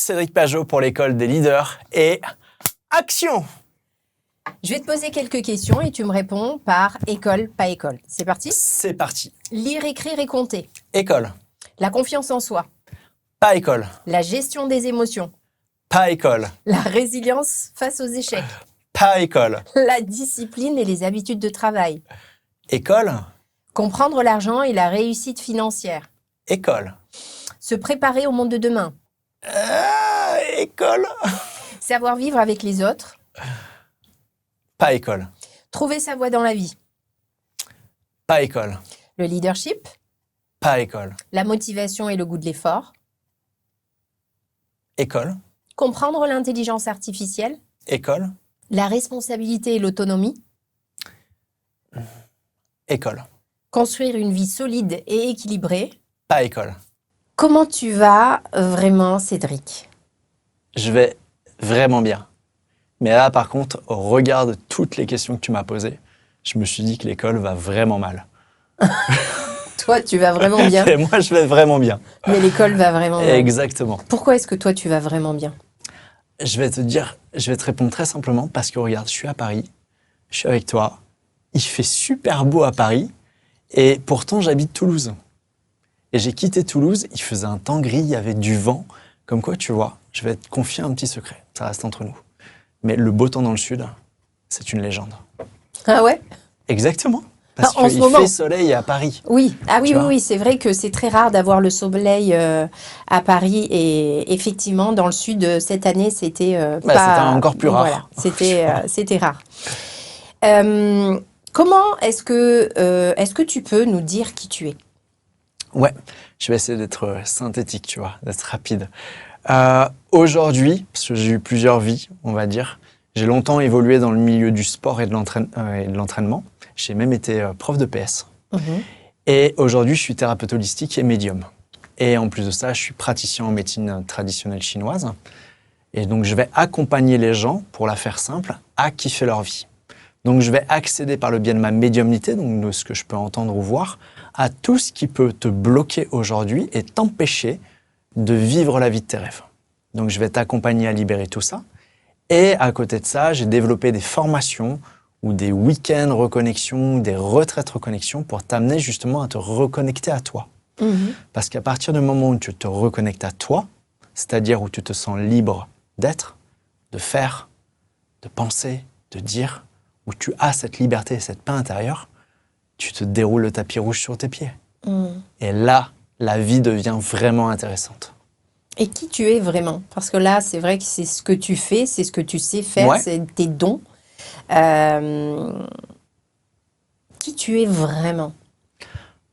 Cédric Pajot pour l'école des leaders et action! Je vais te poser quelques questions et tu me réponds par école, pas école. C'est parti? C'est parti. Lire, écrire et compter. École. La confiance en soi. Pas école. La gestion des émotions. Pas école. La résilience face aux échecs. Pas école. La discipline et les habitudes de travail. École. Comprendre l'argent et la réussite financière. École. Se préparer au monde de demain. École. Savoir vivre avec les autres. Pas école. Trouver sa voie dans la vie. Pas école. Le leadership. Pas école. La motivation et le goût de l'effort. École. Comprendre l'intelligence artificielle. École. La responsabilité et l'autonomie. École. Construire une vie solide et équilibrée. Pas école. Comment tu vas vraiment, Cédric? Je vais vraiment bien. Mais là, par contre, au regard de toutes les questions que tu m'as posées, je me suis dit que l'école va vraiment mal. Toi, tu vas vraiment bien, Et moi, je vais vraiment bien. mais l'école va vraiment mal. Exactement. Pourquoi est-ce que toi, tu vas vraiment bien? Je vais te répondre très simplement parce que regarde, je suis à Paris, je suis avec toi, il fait super beau à Paris et pourtant j'habite Toulouse. Et j'ai quitté Toulouse, il faisait un temps gris, il y avait du vent. Comme quoi, tu vois, je vais te confier un petit secret, ça reste entre nous. Mais le beau temps dans le sud, c'est une légende. Ah ouais? Exactement. Parce En ce qu'il moment. fait soleil à Paris. Oui, ah oui, Tu oui, vois? oui, c'est vrai que c'est très rare d'avoir le soleil à Paris et effectivement, dans le sud, cette année, c'était C'était encore plus rare. Voilà, c'était rare. Comment est-ce que tu peux nous dire qui tu es? Ouais, je vais essayer d'être synthétique, tu vois, d'être rapide. Aujourd'hui, parce que j'ai eu plusieurs vies, on va dire, j'ai longtemps évolué dans le milieu du sport et de l'entraînement. J'ai même été prof de PS. Et aujourd'hui, je suis thérapeute holistique et médium. Et en plus de ça, je suis praticien en médecine traditionnelle chinoise. Et donc, je vais accompagner les gens, pour la faire simple, à kiffer leur vie. Donc, je vais accéder par le biais de ma médiumnité, donc de ce que je peux entendre ou voir, à tout ce qui peut te bloquer aujourd'hui et t'empêcher de vivre la vie de tes rêves. Donc, je vais t'accompagner à libérer tout ça. Et à côté de ça, j'ai développé des formations ou des week-ends reconnexion, des retraites reconnexion pour t'amener justement à te reconnecter à toi. Parce qu'à partir du moment où tu te reconnectes à toi, c'est-à-dire où tu te sens libre d'être, de faire, de penser, de dire, où tu as cette liberté et cette paix intérieure, tu te déroules le tapis rouge sur tes pieds. Et là, la vie devient vraiment intéressante. Et qui tu es vraiment? Parce que là, c'est vrai que c'est ce que tu fais, c'est ce que tu sais faire, Ouais. c'est tes dons. Qui tu es vraiment?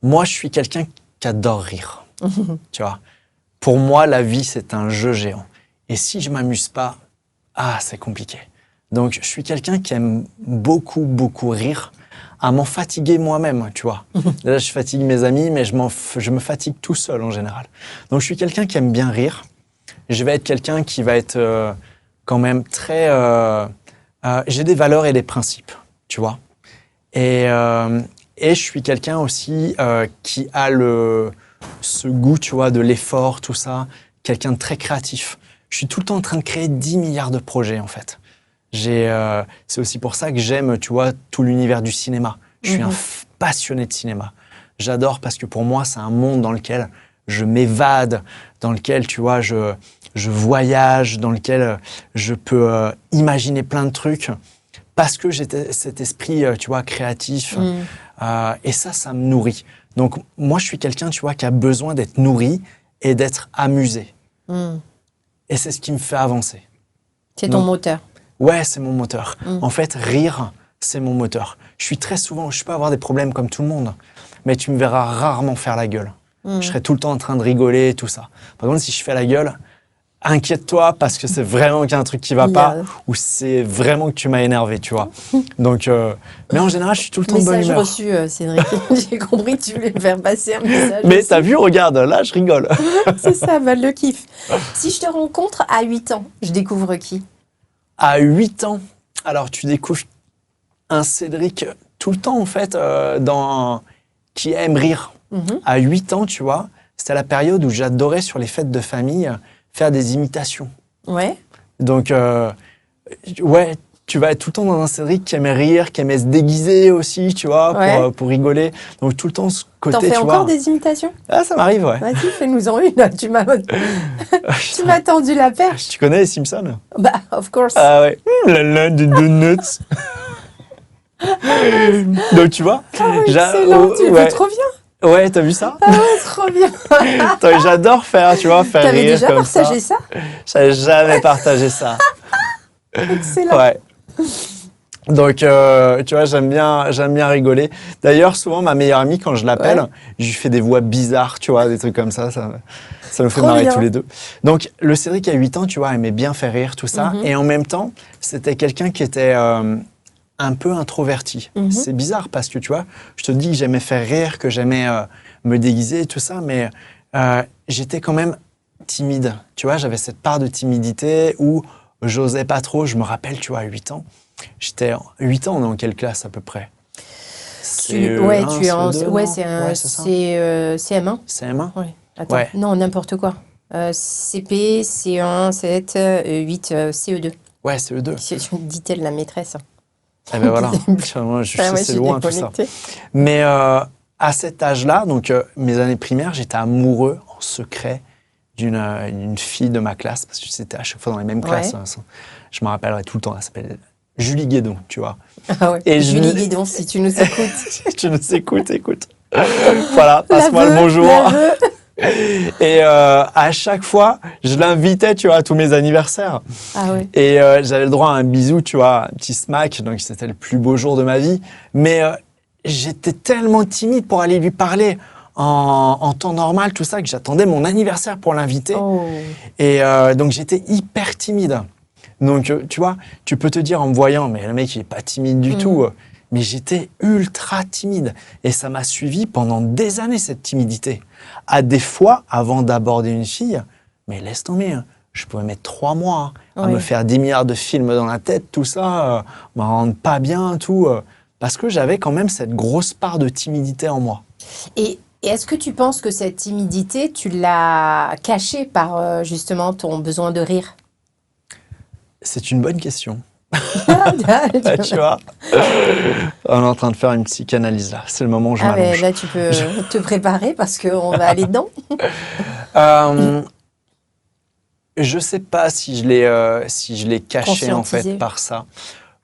Moi, je suis quelqu'un qui adore rire. Tu vois, pour moi, la vie, c'est un jeu géant. Et si je m'amuse pas, c'est compliqué. Donc, je suis quelqu'un qui aime beaucoup, beaucoup rire, à m'en fatiguer moi-même, tu vois. Là, je fatigue mes amis, mais je me fatigue tout seul en général. Donc, je suis quelqu'un qui aime bien rire. Je vais être quelqu'un qui va être quand même très... j'ai des valeurs et des principes, tu vois. Et je suis quelqu'un aussi qui a ce goût, tu vois, de l'effort, tout ça. Quelqu'un de très créatif. Je suis tout le temps en train de créer 10 milliards de projets, en fait. C'est aussi pour ça que j'aime, tu vois, tout l'univers du cinéma. Je suis un passionné de cinéma. J'adore parce que pour moi, c'est un monde dans lequel je m'évade, dans lequel, tu vois, je voyage, dans lequel je peux imaginer plein de trucs parce que j'ai cet esprit, tu vois, créatif. Et ça me nourrit. Donc, moi, je suis quelqu'un, tu vois, qui a besoin d'être nourri et d'être amusé. Et c'est ce qui me fait avancer. C'est ton moteur. Ouais, c'est mon moteur. En fait, rire, c'est mon moteur. Je peux avoir des problèmes comme tout le monde, mais tu me verras rarement faire la gueule. Je serai tout le temps en train de rigoler et tout ça. Par contre, si je fais la gueule, inquiète-toi parce que c'est vraiment qu'il y a un truc qui va pas ou c'est vraiment que tu m'as énervé, tu vois. Donc, mais en général, je suis tout le temps de bonne Message humeur. reçu, Cédric. J'ai compris que tu voulais me faire passer un message. Mais aussi. t'as vu, regarde, là, je rigole. C'est ça, le kiff. Si je te rencontre à 8 ans, je découvre qui? À 8 ans, alors tu découvres un Cédric tout le temps, en fait, qui aime rire. À 8 ans, tu vois, c'était la période où j'adorais sur les fêtes de famille faire des imitations. Ouais. Donc, ouais, tu vas être tout le temps dans un Cédric qui aimait rire, qui aimait se déguiser aussi, tu vois, Ouais. pour rigoler. Donc, tout le temps, ce côté, T'en fais tu encore vois. des imitations? Ah, ça m'arrive, ouais. Vas-y, fais-nous-en une. Tu m'as tendu la perche. Tu connais les Simpsons? Bah, of course. Ah ouais. La laine des donuts. Donc, tu vois. Excellent, tu ouais. veux trop bien. Ouais, t'as vu ça? Ah ouais, trop bien. J'adore faire, tu vois, faire T'avais rire déjà comme partagé ça? J'avais jamais partagé ça. Excellent. Ouais. Donc, tu vois, j'aime bien rigoler. D'ailleurs, souvent, ma meilleure amie, quand je l'appelle, Ouais. je lui fais des voix bizarres, tu vois, des trucs comme ça nous fait Trop marrer bien. tous les deux. Donc, le Cédric, à 8 ans, tu vois, aimait bien faire rire, tout ça. Mhm. Et en même temps, c'était quelqu'un qui était un peu introverti. Mhm. C'est bizarre parce que, tu vois, je te dis que j'aimais faire rire, que j'aimais me déguiser et tout ça, mais j'étais quand même timide. Tu vois, j'avais cette part de timidité où j'osais pas trop. Je me rappelle, tu vois, à 8 ans, j'étais 8 ans, on est en quelle classe à peu près? Ouais, tu es en. CE2, Ouais, non c'est un. Ouais, c'est ça. CM1. CM1? Ouais. Attends. Ouais. Non, n'importe quoi. CP, C1, 7, 8, CE2. Ouais, CE2. Dit-elle la maîtresse. Et ben voilà. Moi, je Ah sais, ouais, c'est je suis loin tout ça. déconnectée. Mais à cet âge-là, donc mes années primaires, j'étais amoureux en secret d'une fille de ma classe, parce que c'était à chaque fois dans les mêmes classes. Ouais. Hein. Je me rappellerai tout le temps, elle s'appelle Julie Guédon, tu vois. Ah ouais. Et Julie Guédon, si tu nous écoutes. Tu nous écoutes, écoute. Voilà, passe-moi le L'aveu, bonjour. l'aveu. Et à chaque fois, je l'invitais, tu vois, à tous mes anniversaires. Ah ouais. Et j'avais le droit à un bisou, tu vois, un petit smack, donc c'était le plus beau jour de ma vie. Mais j'étais tellement timide pour aller lui parler en temps normal, tout ça, que j'attendais mon anniversaire pour l'inviter. Oh. Et donc j'étais hyper timide. Donc tu vois, tu peux te dire en me voyant, mais le mec il est pas timide du tout. Mais j'étais ultra timide. Et ça m'a suivi pendant des années, cette timidité. À des fois, avant d'aborder une fille, mais laisse tomber, hein, je pouvais mettre 3 mois à Ouais. me faire 10 milliards de films dans la tête, tout ça, me rendre pas bien, tout. Parce que j'avais quand même cette grosse part de timidité en moi. Et est-ce que tu penses que cette timidité, tu l'as cachée par justement ton besoin de rire? C'est une bonne question. Tu vois, on est en train de faire une psychanalyse là. C'est le moment où je Ah ben m'allonge. là, tu peux te préparer parce qu'on va aller dedans. Je sais pas si je l'ai caché en fait Conscientisé. par ça.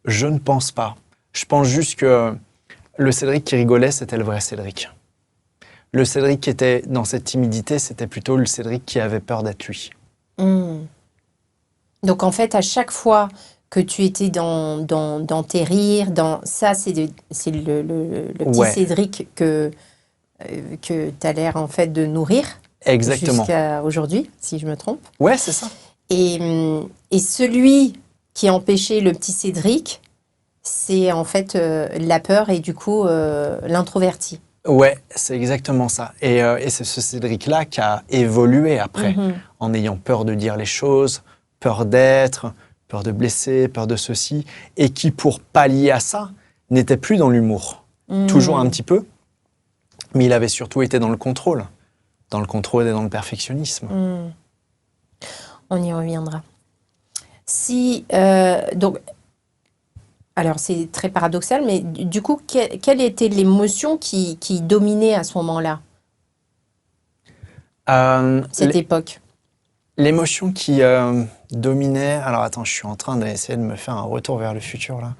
Je ne pense pas. Je pense juste que le Cédric qui rigolait, c'était le vrai Cédric. Le Cédric qui était dans cette timidité, c'était plutôt le Cédric qui avait peur d'être lui. Hmm. Donc en fait, à chaque fois que tu étais dans tes rires, ça, c'est le petit Ouais. Cédric que tu as l'air en fait de nourrir Exactement. jusqu'à aujourd'hui, si je me trompe. Ouais, c'est ça. Et celui qui empêchait le petit Cédric, c'est en fait la peur et du coup l'introverti. Ouais, c'est exactement ça. Et c'est ce Cédric-là qui a évolué après, Mhm. en ayant peur de dire les choses, peur d'être, peur de blesser, peur de ceci, et qui, pour pallier à ça, n'était plus dans l'humour. Mhm. Toujours un petit peu, mais il avait surtout été dans le contrôle et dans le perfectionnisme. Mhm. On y reviendra. Donc, alors c'est très paradoxal, mais du coup, quelle était l'émotion qui dominait à ce moment-là, cette époque? L'émotion qui dominait... Alors attends, je suis en train d'essayer de me faire un retour vers le futur, là.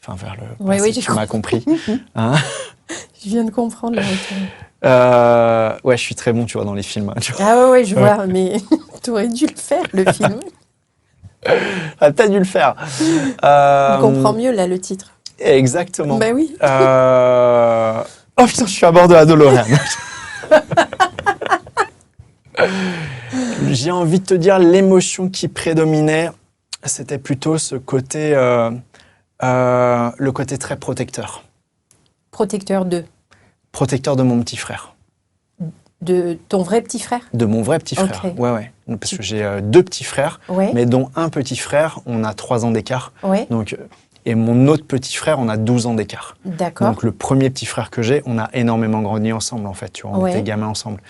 Enfin, vers le Oui, passé, oui, j'ai tu m'as compris. Hein? Je viens de comprendre le retour. Ouais, je suis très bon, tu vois, dans les films. Tu vois. Ah ouais, je vois, mais tu aurais dû le faire, le film. J'aurais peut-être dû le faire. On comprend mieux là le titre. Exactement. Ben oui. Oh putain, je suis à bord de la DeLorean. J'ai envie de te dire, l'émotion qui prédominait, c'était plutôt ce côté, le côté très protecteur. Protecteur Protecteur de mon petit frère. de ton vrai petit frère? De mon vrai petit frère. Ok. Ouais. Parce que j'ai 2 petits frères, Ouais. mais dont un petit frère, on a 3 ans d'écart. Ouais. Donc, et mon autre petit frère, on a 12 ans d'écart. D'accord. Donc le premier petit frère que j'ai, on a énormément grandi ensemble en fait, tu vois, on Ouais. était gamins ensemble.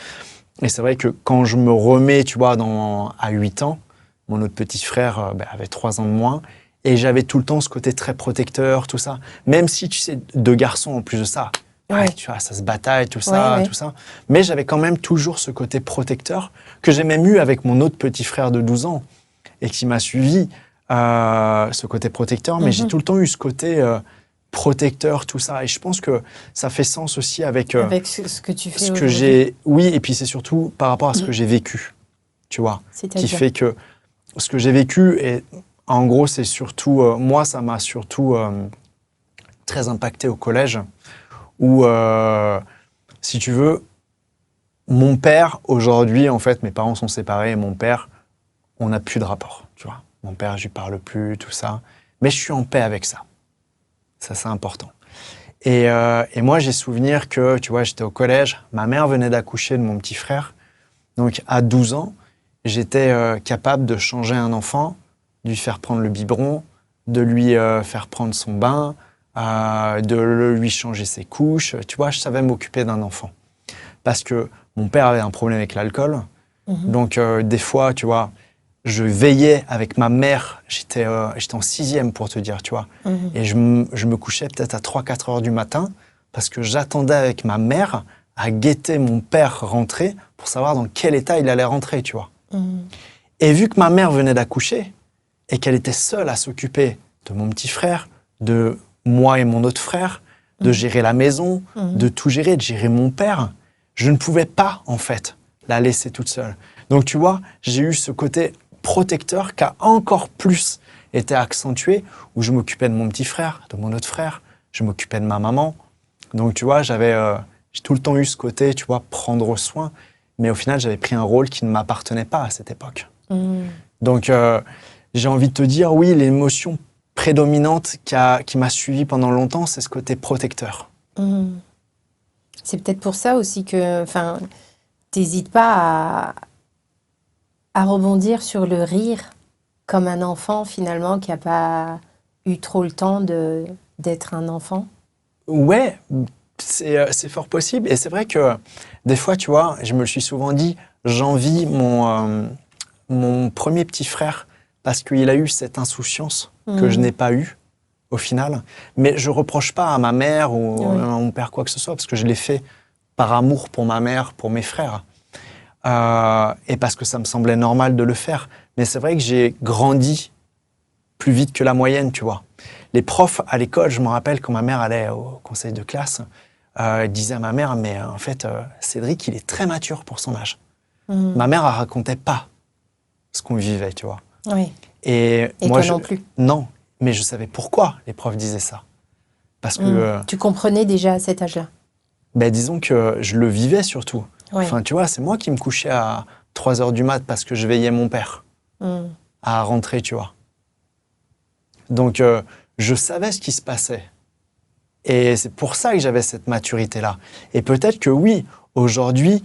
Et c'est vrai que quand je me remets, tu vois, à 8 ans, mon autre petit frère avait 3 ans de moins, et j'avais tout le temps ce côté très protecteur, tout ça. Même si, tu sais, 2 garçons en plus de ça, Ouais. tu vois, ça se bataille, tout Ouais, ça, ouais. tout ça. Mais j'avais quand même toujours ce côté protecteur que j'ai même eu avec mon autre petit frère de 12 ans et qui m'a suivi, ce côté protecteur. Mais j'ai tout le temps eu ce côté protecteur, tout ça. Et je pense que ça fait sens aussi avec Avec ce que tu fais ce que aujourd'hui. j'ai... Oui, et puis c'est surtout par rapport à ce que j'ai vécu, tu vois. Qui C'est-à-dire fait que ce que j'ai vécu, et en gros, c'est surtout... moi, ça m'a surtout très impacté au collège, où, si tu veux, mon père, aujourd'hui, en fait, mes parents sont séparés, et mon père, on n'a plus de rapport, tu vois. Mon père, je lui parle plus, tout ça. Mais je suis en paix avec ça. Ça, c'est important. Et moi, j'ai souvenir que, tu vois, j'étais au collège, ma mère venait d'accoucher de mon petit frère. Donc, à 12 ans, j'étais capable de changer un enfant, de lui faire prendre le biberon, de lui faire prendre son bain, de lui changer ses couches. Tu vois, je savais m'occuper d'un enfant. Parce que mon père avait un problème avec l'alcool. Donc, des fois, tu vois, je veillais avec ma mère. J'étais en 6e, pour te dire, tu vois. Et je me couchais peut-être à 3-4 heures du matin parce que j'attendais avec ma mère à guetter mon père rentrer pour savoir dans quel état il allait rentrer, tu vois. Et vu que ma mère venait d'accoucher et qu'elle était seule à s'occuper de mon petit frère, de moi et mon autre frère, de gérer la maison, de tout gérer, de gérer mon père, je ne pouvais pas, en fait, la laisser toute seule. Donc, tu vois, j'ai eu ce côté protecteur qui a encore plus été accentué, où je m'occupais de mon petit frère, de mon autre frère, je m'occupais de ma maman. Donc, tu vois, j'ai tout le temps eu ce côté, tu vois, prendre soin. Mais au final, j'avais pris un rôle qui ne m'appartenait pas à cette époque. Donc, j'ai envie de te dire, oui, l'émotion prédominante qui m'a suivi pendant longtemps, c'est ce côté protecteur. C'est peut-être pour ça aussi que, enfin, t'hésites pas à rebondir sur le rire comme un enfant finalement qui n'a pas eu trop le temps d'être un enfant. Ouais, c'est fort possible. Et c'est vrai que des fois, tu vois, je me le suis souvent dit, j'envie mon premier petit frère parce qu'il a eu cette insouciance que je n'ai pas eue au final. Mais je reproche pas à ma mère ou à mon père quoi que ce soit parce que je l'ai fait par amour pour ma mère, pour mes frères. Et parce que ça me semblait normal de le faire. Mais c'est vrai que j'ai grandi plus vite que la moyenne, tu vois. Les profs à l'école, je me rappelle quand ma mère allait au conseil de classe, elle disait à ma mère, mais en fait, Cédric, il est très mature pour son âge. Ma mère, elle racontait pas ce qu'on vivait, tu vois. Oui. Et moi, toi non plus. Non, mais je savais pourquoi les profs disaient ça. Parce que, Tu comprenais déjà à cet âge-là. ben, disons que je le vivais surtout. Ouais. Enfin, tu vois, c'est moi qui me couchais à 3 heures du mat parce que je veillais mon père à rentrer, tu vois. Donc, je savais ce qui se passait. Et c'est pour ça que j'avais cette maturité-là. Et peut-être que oui, aujourd'hui,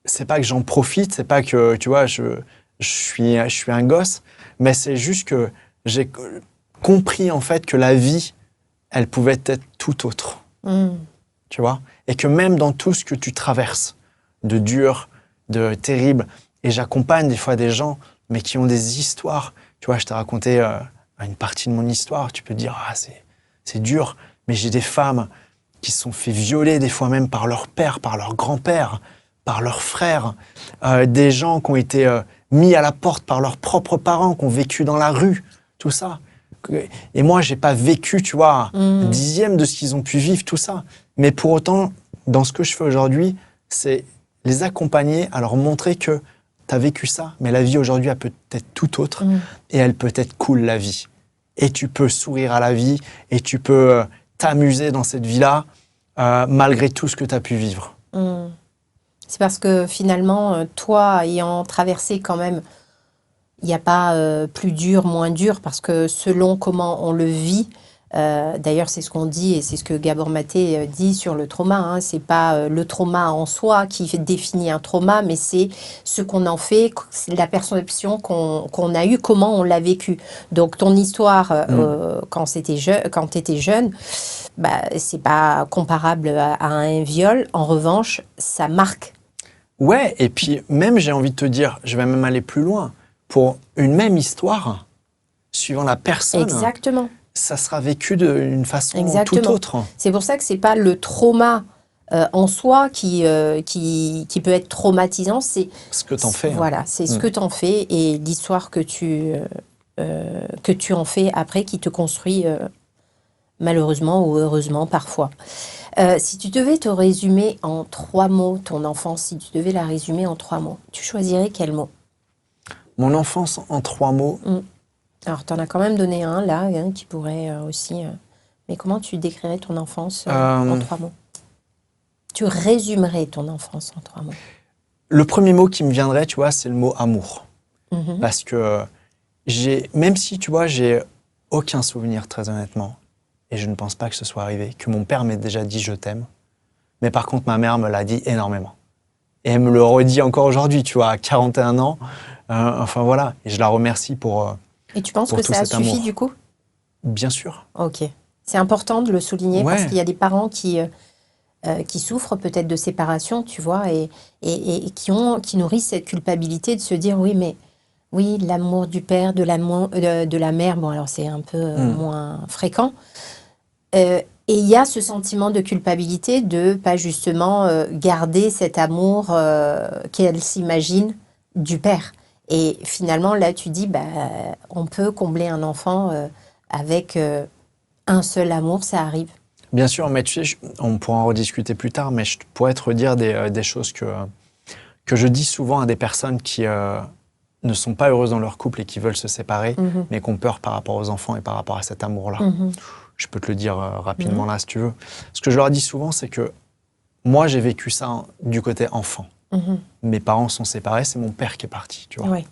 c'est pas que j'en profite, c'est pas que, tu vois, je suis un gosse, mais c'est juste que j'ai compris, en fait, que la vie, elle pouvait être tout autre. Tu vois? Et que même dans tout ce que tu traverses, de dur, de terrible, et j'accompagne des fois des gens, mais qui ont des histoires. Tu vois, je t'ai raconté une partie de mon histoire, tu peux te dire, ah, c'est dur, mais j'ai des femmes qui se sont fait violer des fois même par leur père, par leur grand-père, par leurs frères, des gens qui ont été mis à la porte par leurs propres parents, qui ont vécu dans la rue, tout ça. Et moi, j'ai pas vécu, tu vois, un dixième de ce qu'ils ont pu vivre, tout ça. Mais pour autant, dans ce que je fais aujourd'hui, c'est les accompagner, à leur montrer que tu as vécu ça, mais la vie aujourd'hui, elle peut être tout autre, et elle peut être cool, la vie. Et tu peux sourire à la vie, et tu peux t'amuser dans cette vie-là, malgré tout ce que tu as pu vivre. C'est parce que finalement, toi, ayant traversé quand même, il n'y a pas plus dur, moins dur, parce que selon comment on le vit, D'ailleurs, c'est ce qu'on dit et c'est ce que Gabor Maté dit sur le trauma. Hein. C'est pas le trauma en soi qui définit un trauma, mais c'est ce qu'on en fait, c'est la perception qu'on a eue, comment on l'a vécu. Donc, ton histoire quand t'étais jeune, bah, c'est pas comparable à un viol. En revanche, ça marque. Ouais, et puis même, j'ai envie de te dire, je vais même aller plus loin. Pour une même histoire, suivant la personne, Exactement. ça sera vécu d'une façon Exactement. tout autre. C'est pour ça que c'est pas le trauma en soi qui peut être traumatisant, c'est Ce que t'en fais. voilà, c'est ce que t'en fais et l'histoire que tu en fais après qui te construit malheureusement ou heureusement parfois. Si tu devais te résumer en 3 mots ton enfance, si tu devais la résumer en 3 mots, tu choisirais quel mot? Mon enfance en 3 mots. Alors, tu en as quand même donné un, là, hein, qui pourrait aussi... Mais comment tu décrirais ton enfance en 3 mots? Tu résumerais ton enfance en 3 mots. Le premier mot qui me viendrait, tu vois, c'est le mot amour. Parce que même si, tu vois, j'ai aucun souvenir, très honnêtement, et je ne pense pas que ce soit arrivé, que mon père m'ait déjà dit « je t'aime », mais par contre, ma mère me l'a dit énormément. Et elle me le redit encore aujourd'hui, tu vois, à 41 ans. Enfin, voilà. Et je la remercie pour... Et tu penses que ça a suffi du coup? Bien sûr. Ok. C'est important de le souligner parce Ouais. qu'il y a des parents qui souffrent peut-être de séparation, tu vois, et qui nourrissent cette culpabilité de se dire oui, mais oui, l'amour du père, de la mère, bon, alors c'est un peu moins fréquent. Et il y a ce sentiment de culpabilité de pas justement garder cet amour qu'elle s'imagine du père. Et finalement, là, tu dis, bah, on peut combler un enfant avec un seul amour, ça arrive. Bien sûr, mais tu sais, on pourra en rediscuter plus tard, mais je pourrais te redire des choses que je dis souvent à des personnes qui ne sont pas heureuses dans leur couple et qui veulent se séparer, mais qui ont peur par rapport aux enfants et par rapport à cet amour-là. Je peux te le dire rapidement là, si tu veux. Ce que je leur dis souvent, c'est que moi, j'ai vécu ça du côté enfant. Mes parents sont séparés, c'est mon père qui est parti, tu vois. Ouais.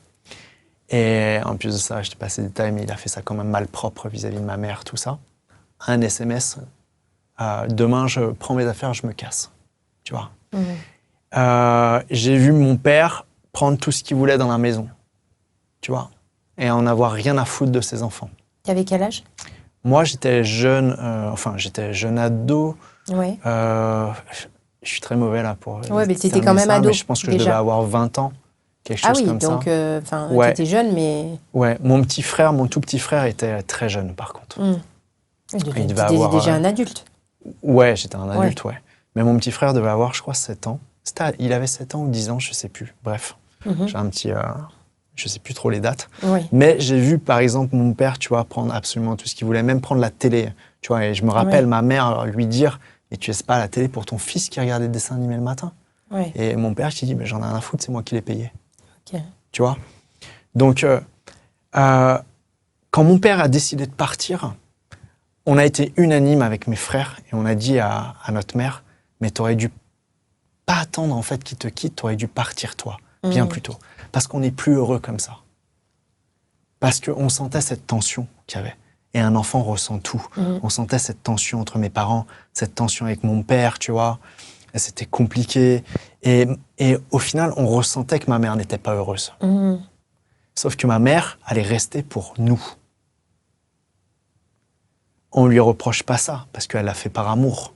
Et en plus de ça, je te passe les détails, mais il a fait ça quand même malpropre vis-à-vis de ma mère, tout ça. Un SMS, demain, je prends mes affaires, je me casse, tu vois. J'ai vu mon père prendre tout ce qu'il voulait dans la maison, tu vois, et en avoir rien à foutre de ses enfants. Tu avais quel âge? Moi, j'étais jeune ado. Ouais. Je suis très mauvais là pour. Ouais, mais tu étais cerner quand même ça, ado. mais je pense que je devais avoir 20 ans, quelque chose comme ça. Ah oui, donc Ouais. tu étais jeune, mais... Ouais, mon tout petit frère était très jeune par contre. Il devait était avoir, déjà un adulte. Ouais, j'étais un adulte, ouais. Mais mon petit frère devait avoir, je crois, 7 ans. Il avait 7 ans ou 10 ans, je sais plus. Bref, j'ai un petit... je sais plus trop les dates. Oui. Mais j'ai vu, par exemple, mon père, tu vois, prendre absolument tout ce qu'il voulait, même prendre la télé. Tu vois, et je me rappelle ma mère lui dire « Mais tu laisses pas la télé pour ton fils qui regarde des dessins animés le matin ?» Et mon père qui dit « Mais j'en ai rien à foutre, c'est moi qui l'ai payé. » Tu vois. Donc, quand mon père a décidé de partir, on a été unanime avec mes frères et on a dit à notre mère « Mais t'aurais dû pas attendre en fait qu'il te quitte, t'aurais dû partir toi, bien plus tôt. » Parce qu'on n'est plus heureux comme ça. Parce qu'on sentait cette tension qu'il y avait. Et un enfant ressent tout. On sentait cette tension entre mes parents, cette tension avec mon père, tu vois. Et c'était compliqué. Et au final, on ressentait que ma mère n'était pas heureuse. Sauf que ma mère allait rester pour nous. On lui reproche pas ça, parce qu'elle l'a fait par amour.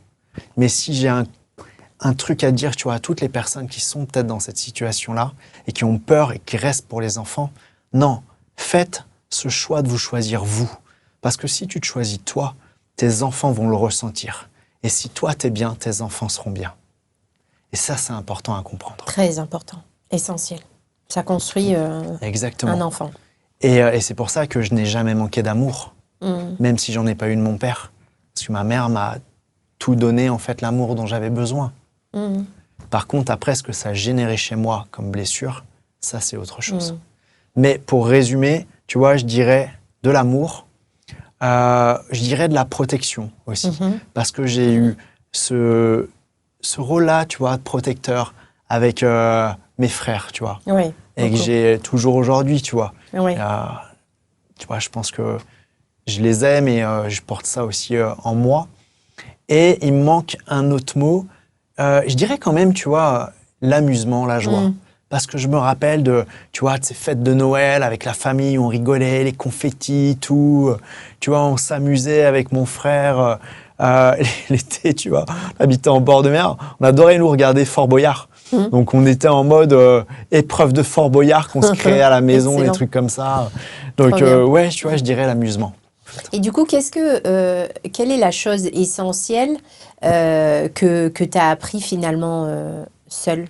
Mais si j'ai un truc à dire, tu vois, à toutes les personnes qui sont peut-être dans cette situation-là et qui ont peur et qui restent pour les enfants, non, faites ce choix de vous choisir vous. Parce que si tu te choisis toi, tes enfants vont le ressentir. Et si toi, t'es bien, tes enfants seront bien. Et ça, c'est important à comprendre. Très important, essentiel. Ça construit Exactement. un enfant. Et c'est pour ça que je n'ai jamais manqué d'amour, même si j'en ai pas eu de mon père. Parce que ma mère m'a tout donné, en fait, l'amour dont j'avais besoin. Par contre, après, ce que ça a généré chez moi comme blessure, ça, c'est autre chose. Mais pour résumer, tu vois, je dirais de l'amour, je dirais de la protection aussi. Parce que j'ai eu ce rôle-là, tu vois, de protecteur avec mes frères, tu vois. Et que j'ai toujours aujourd'hui, tu vois. Tu vois, je pense que je les aime et je porte ça aussi en moi. Et il me manque un autre mot. Je dirais quand même, tu vois, l'amusement, la joie. Parce que je me rappelle de ces fêtes de Noël avec la famille, on rigolait, les confettis, tout. Tu vois, on s'amusait avec mon frère. L'été, tu vois, on habitait en bord de mer. On adorait nous regarder Fort Boyard. Donc, on était en mode épreuve de Fort Boyard qu'on se créait à la maison, des trucs comme ça. Donc, ouais, tu vois, je dirais l'amusement. Et du coup, quelle est la chose essentielle que tu as appris finalement seul?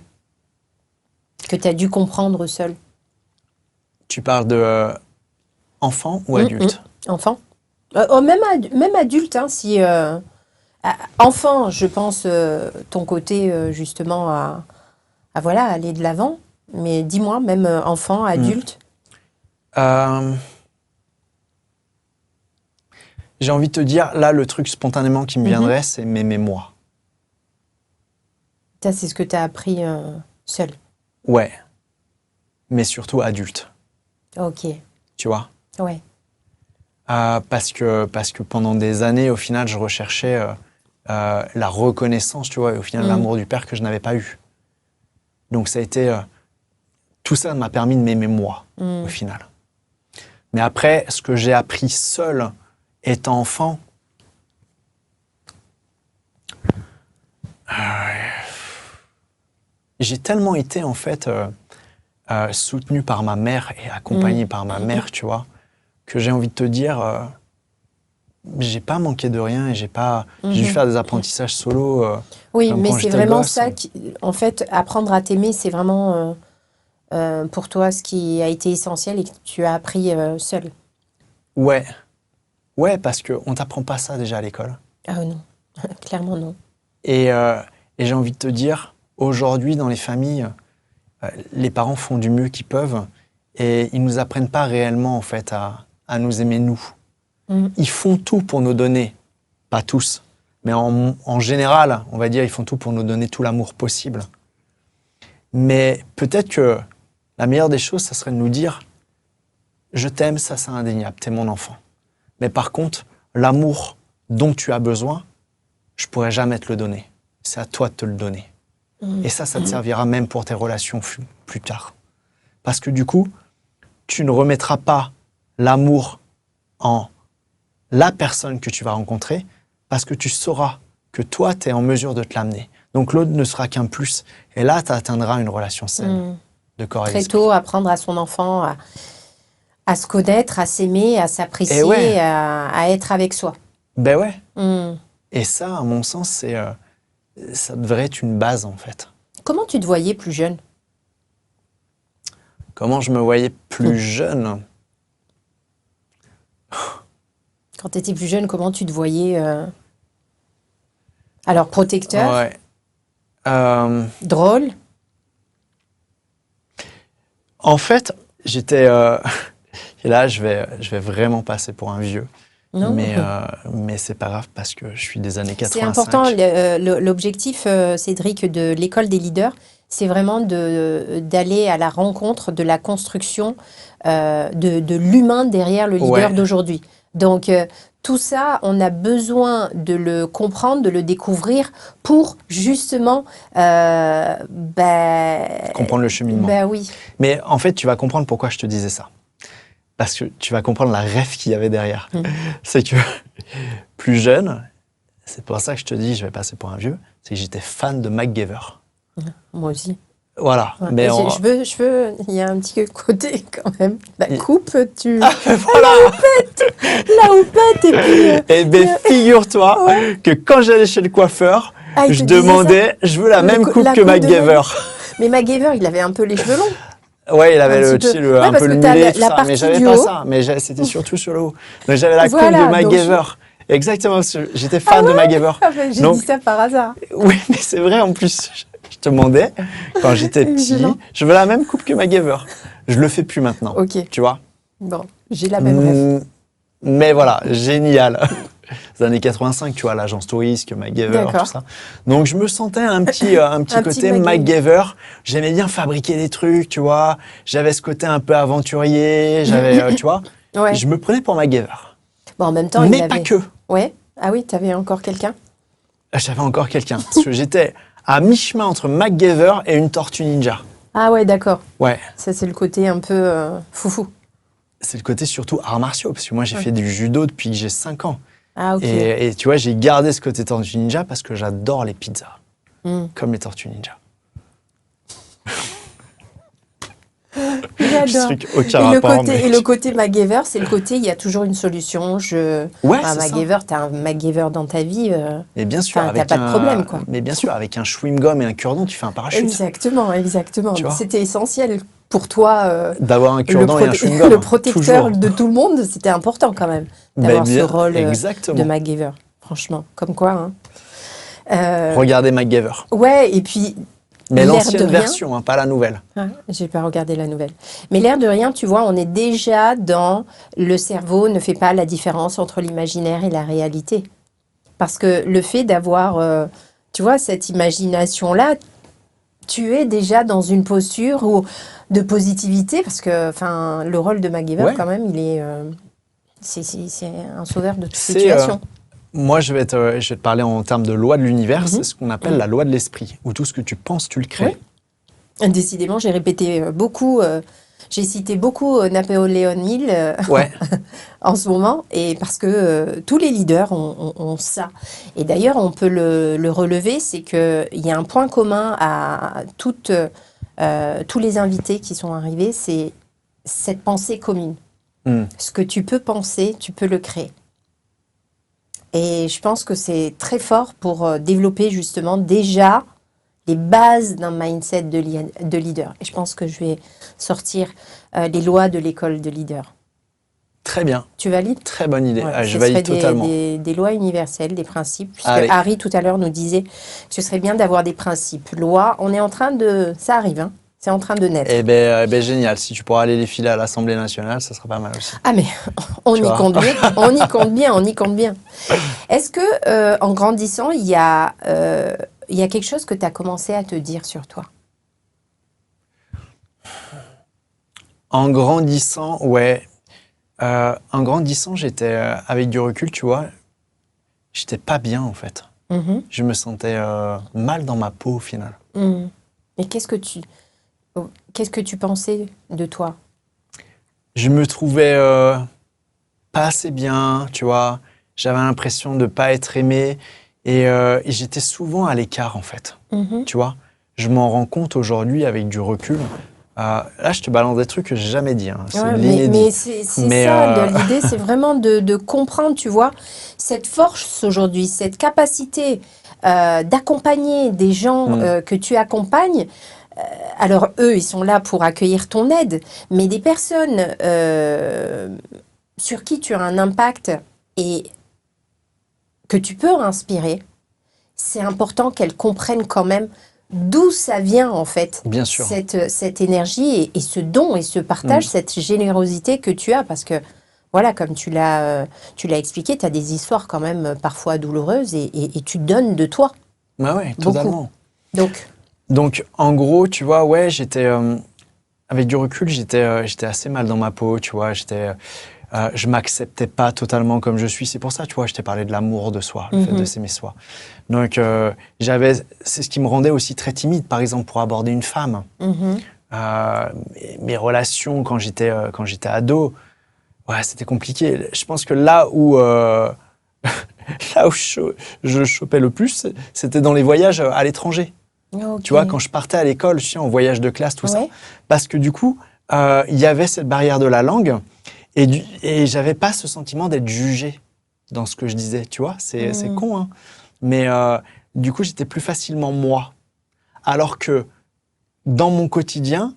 Que tu as dû comprendre seul? Tu parles de enfant ou adulte? Enfant. Même adulte, hein, si... enfant, je pense ton côté justement à voilà, aller de l'avant. Mais dis-moi, même enfant, adulte. J'ai envie de te dire, là, le truc spontanément qui me viendrait, c'est m'aimer moi. Ça, c'est ce que tu as appris seul. Ouais. Mais surtout adulte. Ok. Tu vois? Ouais. Parce que pendant des années, au final, je recherchais la reconnaissance, tu vois, et au final, l'amour du père que je n'avais pas eu. Donc, ça a été... tout ça m'a permis de m'aimer moi, au final. Mais après, ce que j'ai appris seul, étant enfant, j'ai tellement été, en fait, soutenu par ma mère et accompagné par ma mère, tu vois, que j'ai envie de te dire, j'ai pas manqué de rien et j'ai dû faire des apprentissages solo. Oui, mais c'est vraiment ça, en fait, apprendre à t'aimer, c'est vraiment pour toi ce qui a été essentiel et que tu as appris seul. Ouais. Ouais, parce qu'on t'apprend pas ça déjà à l'école. Ah non, clairement non. Et j'ai envie de te dire, aujourd'hui, dans les familles, les parents font du mieux qu'ils peuvent et ils nous apprennent pas réellement, en fait, à nous aimer nous. Ils font tout pour nous donner, pas tous, mais en général, on va dire, ils font tout pour nous donner tout l'amour possible. Mais peut-être que la meilleure des choses, ça serait de nous dire, je t'aime, ça c'est indéniable, t'es mon enfant. Mais par contre, l'amour dont tu as besoin, je pourrais jamais te le donner. C'est à toi de te le donner. Et ça te servira même pour tes relations plus tard. Parce que du coup, tu ne remettras pas l'amour en la personne que tu vas rencontrer parce que tu sauras que toi, tu es en mesure de te l'amener. Donc l'autre ne sera qu'un plus. Et là, tu atteindras une relation saine de corps et d'esprit. Très tôt, apprendre à son enfant à se connaître, à s'aimer, à s'apprécier, ouais. à être avec soi. Ben ouais. Et ça, à mon sens, ça devrait être une base, en fait. Comment tu te voyais plus jeune? Comment je me voyais plus jeune? Quand tu étais plus jeune, comment tu te voyais Alors, protecteur? Ouais. Drôle? En fait, j'étais... et là, je vais vraiment passer pour un vieux. Non. Mais c'est pas grave parce que je suis des années 85. C'est important. L'objectif, Cédric, de l'école des leaders, c'est vraiment d'aller à la rencontre de la construction de l'humain derrière le leader d'aujourd'hui. Donc, tout ça, on a besoin de le comprendre, de le découvrir pour justement... comprendre le cheminement. Ben oui. Mais en fait, tu vas comprendre pourquoi je te disais ça. Parce que tu vas comprendre la rêve qu'il y avait derrière. C'est que plus jeune, c'est pour ça que je te dis, je vais passer pour un vieux, c'est que j'étais fan de MacGyver. Moi aussi. Voilà. Ouais. Mais je veux, il y a un petit côté quand même. La coupe, tu... voilà. La houppette et puis... Eh bien, figure-toi que quand j'allais chez le coiffeur, je demandais, je veux la même coupe que MacGyver. Mais MacGyver, il avait un peu les cheveux longs. Ouais, il avait un peu le mulet, tout ça. Mais j'avais pas ça. Mais c'était surtout sur le haut. Donc j'avais la coupe de MacGyver. Exactement, j'étais fan de MacGyver. J'ai dit ça par hasard. Oui, mais c'est vrai en plus. Je te demandais, quand j'étais petit, je veux la même coupe que MacGyver. Je le fais plus maintenant. Ok. Tu vois? Bon, j'ai la même rêve. Mais voilà, génial. Les années 85, tu vois, l'agence touriste, MacGyver, tout ça. Donc, je me sentais un petit côté MacGyver. J'aimais bien fabriquer des trucs, tu vois. J'avais ce côté un peu aventurier, tu vois. Ouais. Je me prenais pour MacGyver. Bon, en même temps, il Mais avait... pas que. Ouais. Ah oui, t'avais encore quelqu'un? J'avais encore quelqu'un. Parce que j'étais à mi-chemin entre MacGyver et une tortue ninja. Ah ouais, d'accord. Ouais. Ça, c'est le côté un peu foufou. C'est le côté surtout arts martiaux. Parce que moi, j'ai Ouais. fait du judo depuis que j'ai 5 ans. Ah, ok. Et tu vois, j'ai gardé ce côté tortue ninja parce que j'adore les pizzas. Comme les tortues ninja. J'adore. Aucun rapport, mais... Et le côté MacGyver, c'est le côté, il y a toujours une solution. Ouais, Enfin, c'est ça. MacGyver, t'as un MacGyver dans ta vie. Et bien sûr, T'as pas de problème, quoi. Mais bien sûr, avec un chewing-gum et un cure-dent, tu fais un parachute. Exactement, exactement. Tu vois. C'était essentiel pour toi. D'avoir un cure-dent et un chewing-gum. Le protecteur toujours. de tout le monde, c'était important quand même d'avoir ce rôle de MacGyver. Franchement, comme quoi. Hein. Regardez MacGyver. Ouais, et puis. Mais l'ancienne version, hein, pas la nouvelle. Ah, j'ai pas regardé la nouvelle. Mais l'air de rien, tu vois, on est déjà dans le cerveau ne fait pas la différence entre l'imaginaire et la réalité. Parce que le fait d'avoir, tu vois, cette imagination-là, tu es déjà dans une posture de positivité, parce que, enfin, le rôle de MacGyver, quand même, il est, c'est un sauveur de toute situation. Moi, je vais te parler en termes de loi de l'univers. C'est ce qu'on appelle la loi de l'esprit, où tout ce que tu penses, tu le crées. Oui. Décidément, j'ai répété beaucoup, j'ai cité beaucoup Napoléon Hill en ce moment, et parce que tous les leaders ont ça. Et d'ailleurs, on peut le relever, c'est qu'il y a un point commun à tous les invités qui sont arrivés, c'est cette pensée commune. Ce que tu peux penser, tu peux le créer. Et je pense que c'est très fort pour développer justement déjà les bases d'un mindset de leader. Et je pense que je vais sortir les lois de l'école de leader. Très bien. Tu valides? Très bonne idée. Ouais, je valide totalement. Des lois universelles, des principes. Puisque Harry tout à l'heure nous disait que ce serait bien d'avoir des principes. Lois, on est en train de... Ça arrive, hein. C'est en train de naître. Eh ben, génial. Si tu pourras aller les filer à l'Assemblée nationale, ça sera pas mal aussi. Ah mais on y compte bien, on y compte bien, on y compte bien. Est-ce que en grandissant, il y a quelque chose que tu as commencé à te dire sur toi? En grandissant, ouais. En grandissant, j'étais, avec du recul, tu vois, j'étais pas bien en fait. Je me sentais mal dans ma peau au final. Et qu'est-ce que tu pensais de toi? Je me trouvais pas assez bien, tu vois. J'avais l'impression de pas être aimé et j'étais souvent à l'écart en fait. Tu vois, je m'en rends compte aujourd'hui avec du recul. Là, je te balance des trucs que j'ai jamais dit. Hein. C'est mais c'est ça, l'idée, c'est vraiment de comprendre, tu vois, cette force aujourd'hui, cette capacité d'accompagner des gens que tu accompagnes. Alors, eux, ils sont là pour accueillir ton aide, mais des personnes sur qui tu as un impact et que tu peux inspirer, c'est important qu'elles comprennent quand même d'où ça vient, en fait, bien sûr. Cette énergie et ce don et ce partage, cette générosité que tu as. Parce que, voilà, comme tu l'as expliqué, tu as des histoires quand même parfois douloureuses et tu donnes de toi. Bah ouais, totalement. Donc, en gros, tu vois, ouais, j'étais... avec du recul, j'étais assez mal dans ma peau, tu vois. Je m'acceptais pas totalement comme je suis. C'est pour ça, tu vois, je t'ai parlé de l'amour de soi, le fait de s'aimer soi. Donc, c'est ce qui me rendait aussi très timide, par exemple, pour aborder une femme. Mes relations quand j'étais ado, ouais, c'était compliqué. Je pense que là où je chopais le plus, c'était dans les voyages à l'étranger. Okay. Tu vois, quand je partais à l'école, je suis en voyage de classe, tout ça. Parce que du coup, il y avait cette barrière de la langue et j'avais pas ce sentiment d'être jugé dans ce que je disais, tu vois. C'est con, hein. Mais du coup, j'étais plus facilement moi. Alors que dans mon quotidien,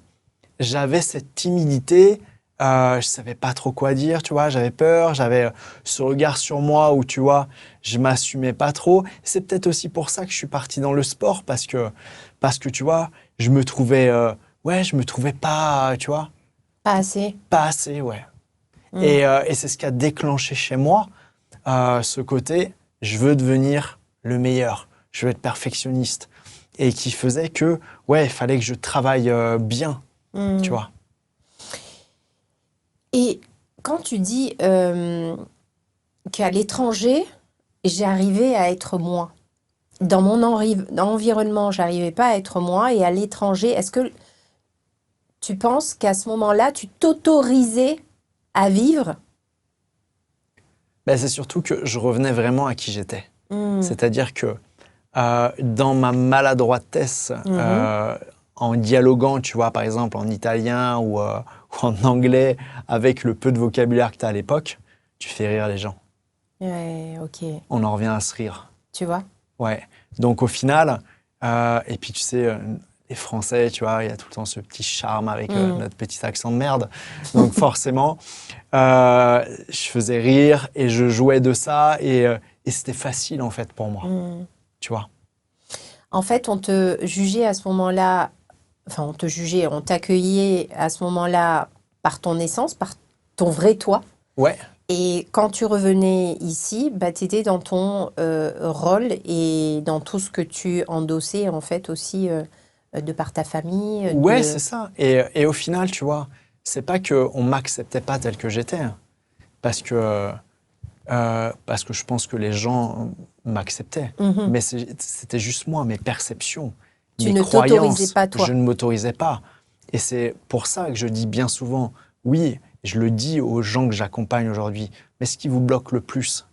j'avais cette timidité, je savais pas trop quoi dire, tu vois, j'avais peur, j'avais ce regard sur moi où, tu vois, je m'assumais pas trop. C'est peut-être aussi pour ça que je suis parti dans le sport, parce que tu vois, je me trouvais pas, tu vois. Pas assez. Pas assez, ouais. Et c'est ce qui a déclenché chez moi ce côté, je veux devenir le meilleur, je veux être perfectionniste. Et qui faisait que, ouais, il fallait que je travaille bien, tu vois. Et quand tu dis qu'à l'étranger, j'arrivais à être moi. Dans mon environnement, j'arrivais pas à être moi. Et à l'étranger, est-ce que tu penses qu'à ce moment-là, tu t'autorisais à vivre? Ben, c'est surtout que je revenais vraiment à qui j'étais. Hmm. C'est-à-dire que dans ma maladroitesse, Mhm. en dialoguant, tu vois, par exemple en italien ou en anglais, avec le peu de vocabulaire que tu as à l'époque, tu fais rire les gens. Ouais, ok. On en revient à se rire. Tu vois? Ouais. Donc au final, et puis tu sais, les Français, tu vois, il y a tout le temps ce petit charme avec Hmm. notre petit accent de merde. Donc forcément, je faisais rire et je jouais de ça et c'était facile en fait pour moi, Hmm. tu vois. En fait, on te jugeait à ce moment-là, enfin, on te jugeait, on t'accueillait à ce moment-là par ton essence, par ton vrai toi. Ouais, Et quand tu revenais ici, bah, tu étais dans ton rôle et dans tout ce que tu endossais, en fait, aussi de par ta famille, ouais, c'est de... ça. Et au final, tu vois, c'est pas que on m'acceptait pas tel que j'étais, hein, parce que parce que je pense que les gens m'acceptaient. Mhm. Mais c'était juste moi, mes perceptions, Tu mes ne t'autorisais croyances. pas, Je toi. ne m'autorisais pas. Et c'est pour ça que je dis bien souvent, oui, je le dis aux gens que j'accompagne aujourd'hui, mais ce qui vous bloque le plus,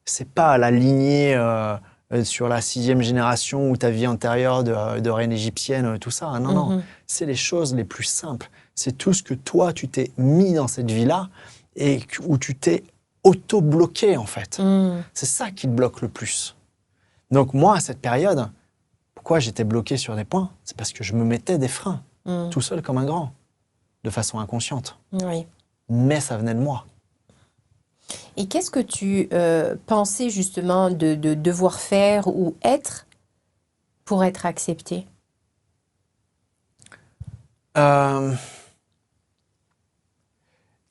c'est pas la lignée sur la 6e génération ou ta vie antérieure de reine égyptienne, tout ça. Non, non. Mhm. C'est les choses les plus simples. C'est tout ce que toi, tu t'es mis dans cette vie-là et où tu t'es auto-bloqué, en fait. Mhm. C'est ça qui te bloque le plus. Donc moi, à cette période, pourquoi j'étais bloqué sur des points? C'est parce que je me mettais des freins, Mhm. tout seul comme un grand, de façon inconsciente. Oui. Mais ça venait de moi. Et qu'est-ce que tu pensais justement de devoir faire ou être pour être accepté? Euh,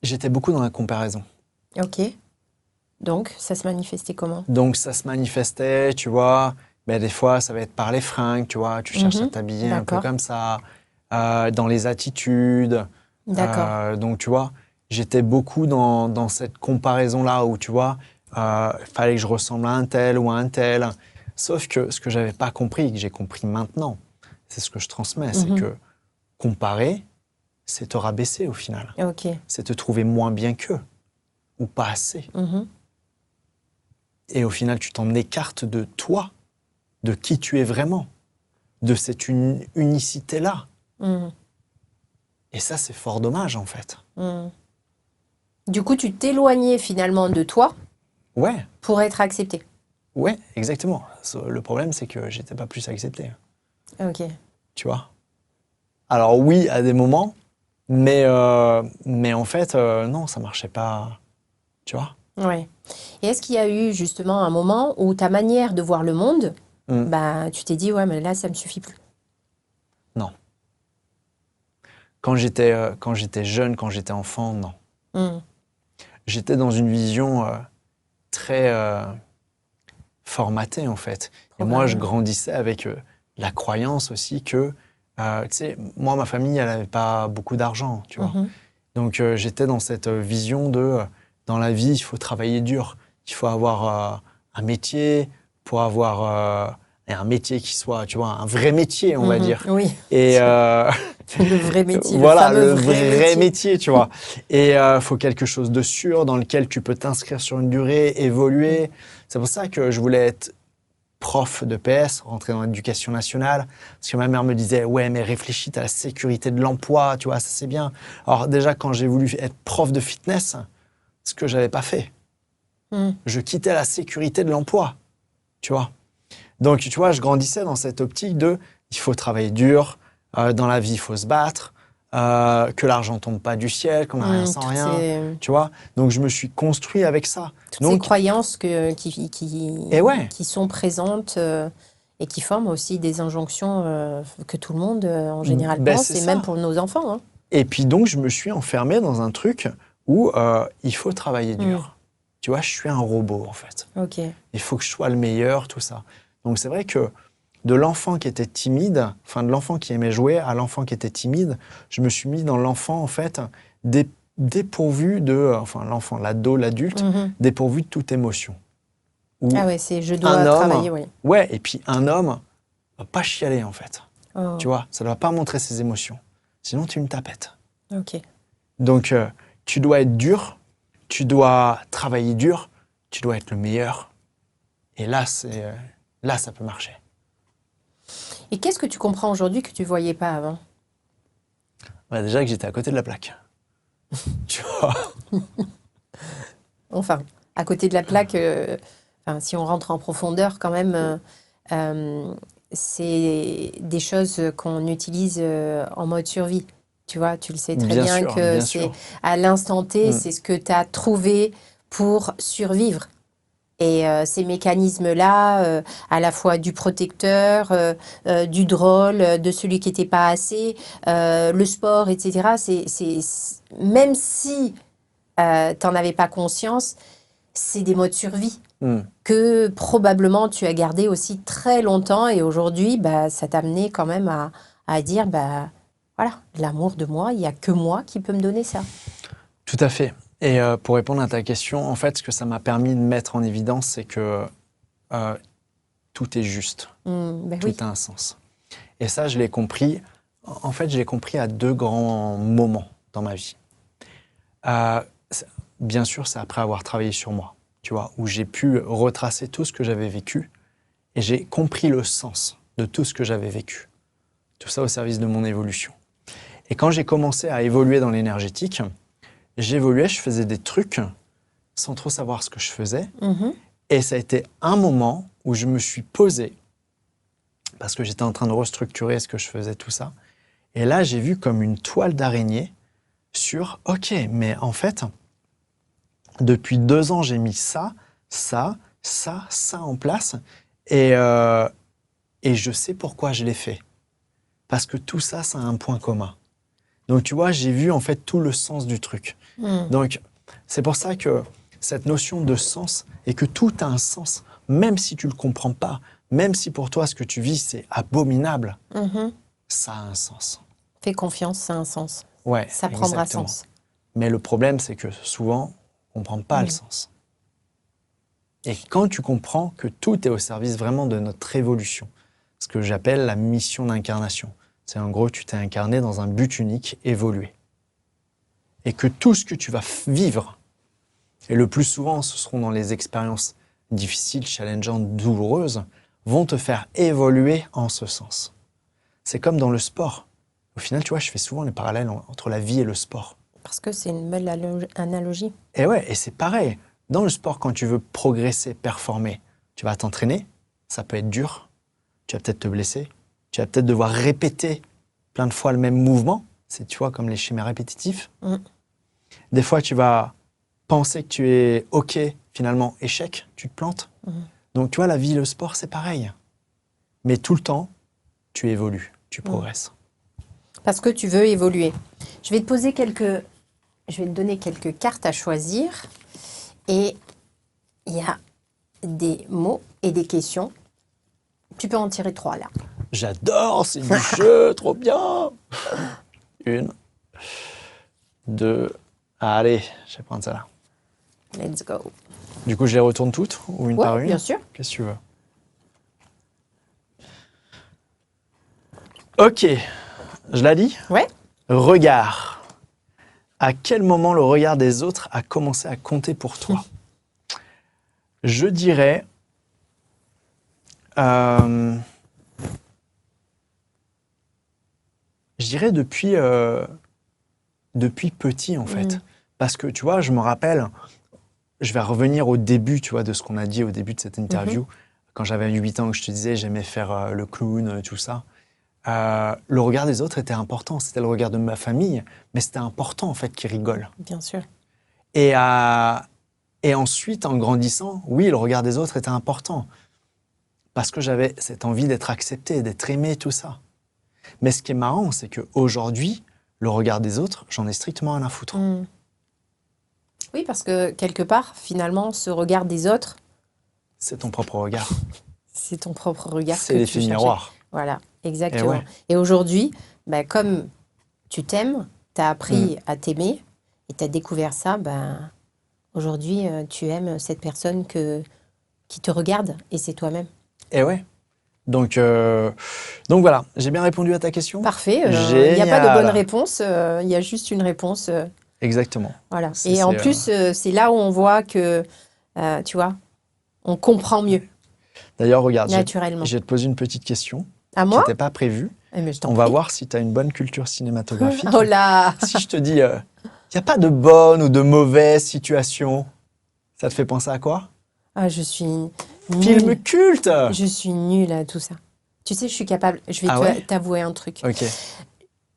J'étais beaucoup dans la comparaison. Ok. Donc, ça se manifestait comment? Donc ça se manifestait, tu vois, ben, des fois ça va être par les fringues, tu vois, tu cherches à Mhm. t'habiller un peu D'accord. comme ça, dans les attitudes. D'accord. Donc tu vois, j'étais beaucoup dans cette comparaison-là où, tu vois, fallait que je ressemble à un tel ou à un tel. Sauf que ce que j'avais pas compris, que j'ai compris maintenant, c'est ce que je transmets, c'est Mhm. que comparer, c'est te rabaisser au final. Ok. C'est te trouver moins bien qu'eux ou pas assez. Mhm. Et au final, tu t'en écartes de toi, de qui tu es vraiment, de cette unicité-là. Mhm. Et ça, c'est fort dommage, en fait. Mhm. Du coup, tu t'éloignais finalement de toi Ouais, pour être accepté. ouais, exactement. Le problème, c'est que j'étais pas plus accepté, Ok. tu vois. Alors oui, à des moments, mais en fait, non, ça marchait pas, tu vois. Ouais. Et est-ce qu'il y a eu justement un moment où ta manière de voir le monde, Hmm, bah, tu t'es dit, ouais, mais là, ça me suffit plus. non. Quand j'étais jeune, quand j'étais enfant, non. Mhm. J'étais dans une vision très formatée, en fait. Et moi, je Programme. grandissais avec la croyance aussi que, tu sais, moi, ma famille, elle n'avait pas beaucoup d'argent, tu vois. Mhm. Donc, j'étais dans cette vision de, dans la vie, il faut travailler dur. Il faut avoir un métier pour avoir et un métier qui soit, tu vois, un vrai métier, on va Mhm. dire. Oui. Et Le vrai métier, le voilà, fameux le vrai vrai métier. métier, tu vois. Et il faut quelque chose de sûr dans lequel tu peux t'inscrire sur une durée, Mhm. évoluer. C'est pour ça que je voulais être prof de PS, rentrer dans l'éducation nationale, parce que ma mère me disait, ouais, mais réfléchis à la sécurité de l'emploi, tu vois, ça c'est bien. Alors déjà, quand j'ai voulu être prof de fitness, ce que j'avais pas fait, Mhm. je quittais la sécurité de l'emploi, tu vois. Donc, tu vois, je grandissais dans cette optique de, il faut travailler dur, dans la vie, il faut se battre, que l'argent tombe pas du ciel, qu'on n'a rien Mhm. sans rien, tu vois. Donc, je me suis construit avec ça. Toutes ces Donc, croyances et ouais. qui sont présentes et qui forment aussi des injonctions que tout le monde en général Ben, c'est pense, et même ça. pour nos enfants, hein. Et puis donc, je me suis enfermé dans un truc où il faut travailler Mhm. dur. Tu vois, je suis un robot, en fait. Ok. Il faut que je sois le meilleur, tout ça. Donc, c'est vrai que de l'enfant qui était timide, enfin, de l'enfant qui aimait jouer à l'enfant qui était timide, je me suis mis dans l'enfant, en fait, dépourvu de, enfin l'enfant, l'ado, l'adulte, dépourvu de toute émotion. Ou Ah ouais, c'est je dois un homme, travailler, oui. ouais, et puis un homme va pas chialer en fait. Oh, Tu vois, ça ne doit pas montrer ses émotions. Sinon, tu me tapettes. ok. Donc, tu dois être dur, tu dois travailler dur, tu dois être le meilleur. Et là, là, ça peut marcher. Et qu'est-ce que tu comprends aujourd'hui que tu voyais pas avant? Ouais, déjà que j'étais à côté de la plaque. Tu vois? Enfin, à côté de la plaque, enfin, si on rentre en profondeur quand même, c'est des choses qu'on utilise en mode survie. Tu vois, tu le sais très bien que Bien c'est sûr. à l'instant T, Mm. c'est ce que tu as trouvé pour survivre. Et ces mécanismes-là, à la fois du protecteur, du drôle, de celui qui n'était pas assez, le sport, etc., même si tu n'en avais pas conscience, c'est des modes survie Mm. que probablement tu as gardé aussi très longtemps. Et aujourd'hui, bah, ça t'a amené quand même à dire, bah, voilà, l'amour de moi, il n'y a que moi qui peux me donner ça. Tout à fait. Et pour répondre à ta question, en fait, ce que ça m'a permis de mettre en évidence, c'est que tout est juste. Ben Tout oui. a un sens. Et ça, je l'ai compris. En fait, je l'ai compris à 2 grands moments dans ma vie. Euh, Bien sûr, c'est après avoir travaillé sur moi, tu vois, où j'ai pu retracer tout ce que j'avais vécu et j'ai compris le sens de tout ce que j'avais vécu. Tout ça au service de mon évolution. Et quand j'ai commencé à évoluer dans l'énergétique, j'évoluais, je faisais des trucs sans trop savoir ce que je faisais. Mhm. Et ça a été un moment où je me suis posé, parce que j'étais en train de restructurer ce que je faisais, tout ça. Et là, j'ai vu comme une toile d'araignée sur, OK, mais en fait, depuis 2 ans, j'ai mis ça en place. Et je sais pourquoi je l'ai fait. Parce que tout ça, ça a un point commun. Donc, tu vois, j'ai vu en fait tout le sens du truc. Mm. Donc, c'est pour ça que cette notion de sens, et que tout a un sens, même si tu ne le comprends pas, même si pour toi, ce que tu vis, c'est abominable, Mhm. ça a un sens. Fais confiance, ça a un sens. Ouais, Ça prendra exactement. sens. Mais le problème, c'est que souvent, on ne comprend pas le sens. Et quand tu comprends que tout est au service vraiment de notre évolution, ce que j'appelle la mission d'incarnation, c'est en gros, tu t'es incarné dans un but unique, évoluer. Et que tout ce que tu vas vivre, et le plus souvent, ce seront dans les expériences difficiles, challengeantes, douloureuses, vont te faire évoluer en ce sens. C'est comme dans le sport. Au final, tu vois, je fais souvent les parallèles entre la vie et le sport. Parce que c'est une belle analogie. Et ouais, et c'est pareil. Dans le sport, quand tu veux progresser, performer, tu vas t'entraîner, ça peut être dur, tu vas peut-être te blesser, tu vas peut-être devoir répéter plein de fois le même mouvement, c'est, tu vois, comme les schémas répétitifs. Mm. Des fois, tu vas penser que tu es OK, finalement, échec, tu te plantes. Donc, tu vois, la vie, le sport, c'est pareil. Mais tout le temps, tu évolues, tu progresses. Parce que tu veux évoluer. Je vais te donner quelques cartes à choisir. Et il y a des mots et des questions. Tu peux en tirer 3 là. J'adore, c'est du jeu, trop bien. 1, 2, allez, je vais prendre ça là. Let's go. Du coup, je les retourne toutes ou une Ouais, par une? bien sûr. Qu'est-ce que tu veux? Ok, je la lis. Ouais. Regard. À quel moment le regard des autres a commencé à compter pour toi? Je dirais... depuis petit, en fait. Parce que, tu vois, je me rappelle, je vais revenir au début, tu vois, de ce qu'on a dit au début de cette interview. Quand j'avais 8 ans, que je te disais, j'aimais faire le clown, tout ça. Le regard des autres était important. C'était le regard de ma famille, mais c'était important, en fait, qu'ils rigolent. Bien sûr. Et ensuite, en grandissant, oui, le regard des autres était important. Parce que j'avais cette envie d'être accepté, d'être aimé, tout ça. Mais ce qui est marrant, c'est qu'aujourd'hui, le regard des autres, j'en ai strictement rien à foutre. Oui, parce que quelque part, finalement, ce regard des autres, C'est ton propre regard. c'est ton propre regard C'est que l'effet tu cherchais. miroir. Voilà, exactement. ouais. Et aujourd'hui, bah, comme tu t'aimes, tu as appris à t'aimer, et tu as découvert ça, ben, aujourd'hui, tu aimes cette personne qui te regarde et c'est toi-même. Et ouais. Donc voilà, j'ai bien répondu à ta question. Parfait. Il n'y a pas de bonne Génial. réponse, il y a juste une réponse. Exactement. Voilà. C'est- Et en c'est, euh, plus, c'est là où on voit que, tu vois, on comprend mieux, D'ailleurs, regarde, naturellement. je vais te poser une petite question À qui moi? n'était pas prévue. Eh ben, je t'en On va prie. voir si tu as une bonne culture cinématographique. Oh là! Si je te dis, il n'y a pas de bonne ou de mauvaise situation, ça te fait penser à quoi? Ah, je suis Film nulle. culte! Je suis nulle à tout ça. Tu sais, je suis capable. Je vais Ah ouais? t'avouer un truc. Ok.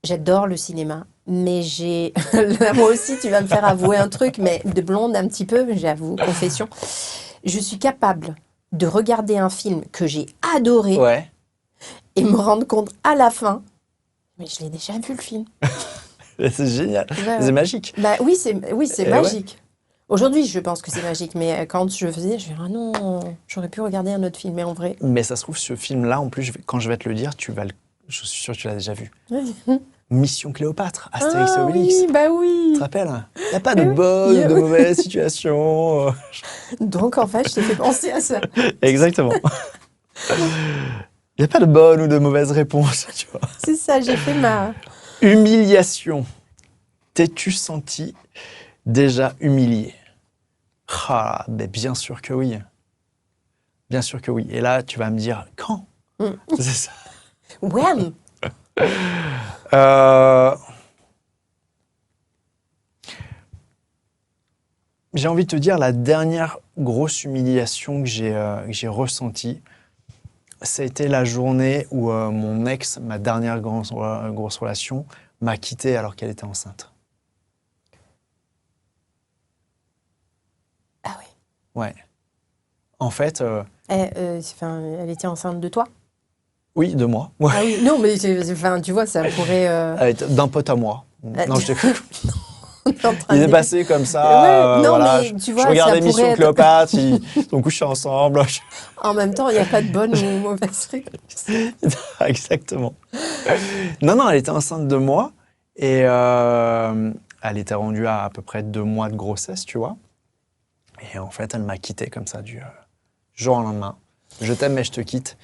J'adore le cinéma, mais j'ai. Là, moi aussi, tu vas me faire avouer un truc, mais de blonde un petit peu, j'avoue, confession. Je suis capable de regarder un film que j'ai adoré Ouais. et me rendre compte à la fin, mais je l'ai déjà vu le film. C'est génial. Ouais, C'est ouais. magique. Bah oui, c'est Eh ouais. magique. Aujourd'hui, je pense que c'est magique, mais quand je faisais, je me disais, ah non, j'aurais pu regarder un autre film, mais en vrai. Mais ça se trouve, ce film-là, en plus, quand je vais te le dire, je suis sûr que tu l'as déjà vu. Mission Cléopâtre, Astérix et Ah Obélix. oui, bah Tu oui. te rappelles? Il n'y a pas de Eh oui. bonne ou de mauvaise situation. Donc en fait, je t'ai fait penser à ça. Exactement. Il n'y a pas de bonne ou de mauvaise réponse, tu vois. C'est ça, j'ai fait ma. Humiliation. T'es-tu senti déjà humilié? Ah, ben bien sûr que oui. Bien sûr que oui. Et là, tu vas me dire, quand? Mm. C'est ça. When? Euh, J'ai envie de te dire, la dernière grosse humiliation que j'ai ressentie, ça a été la journée où mon ex, ma dernière grosse relation, m'a quitté alors qu'elle était enceinte. Ah oui. Ouais. En fait, Elle était enceinte de toi? oui, de moi. Ouais. Ah oui, non, mais enfin, tu vois, ça pourrait. D'un pote à moi. Non, je t'ai On est en train Il de est dire- passé comme Ouais, ça, non, voilà. mais tu Je vois, ça regardais pourrait Mission être. Cléopâtre, ils ont couché ensemble. En même temps, il n'y a pas de bonne ou mauvaise réponse. Exactement. Non, non, elle était enceinte de moi et elle était rendue à peu près 2 mois de grossesse, tu vois. Et en fait, elle m'a quitté comme ça du jour au lendemain. Je t'aime, mais je te quitte.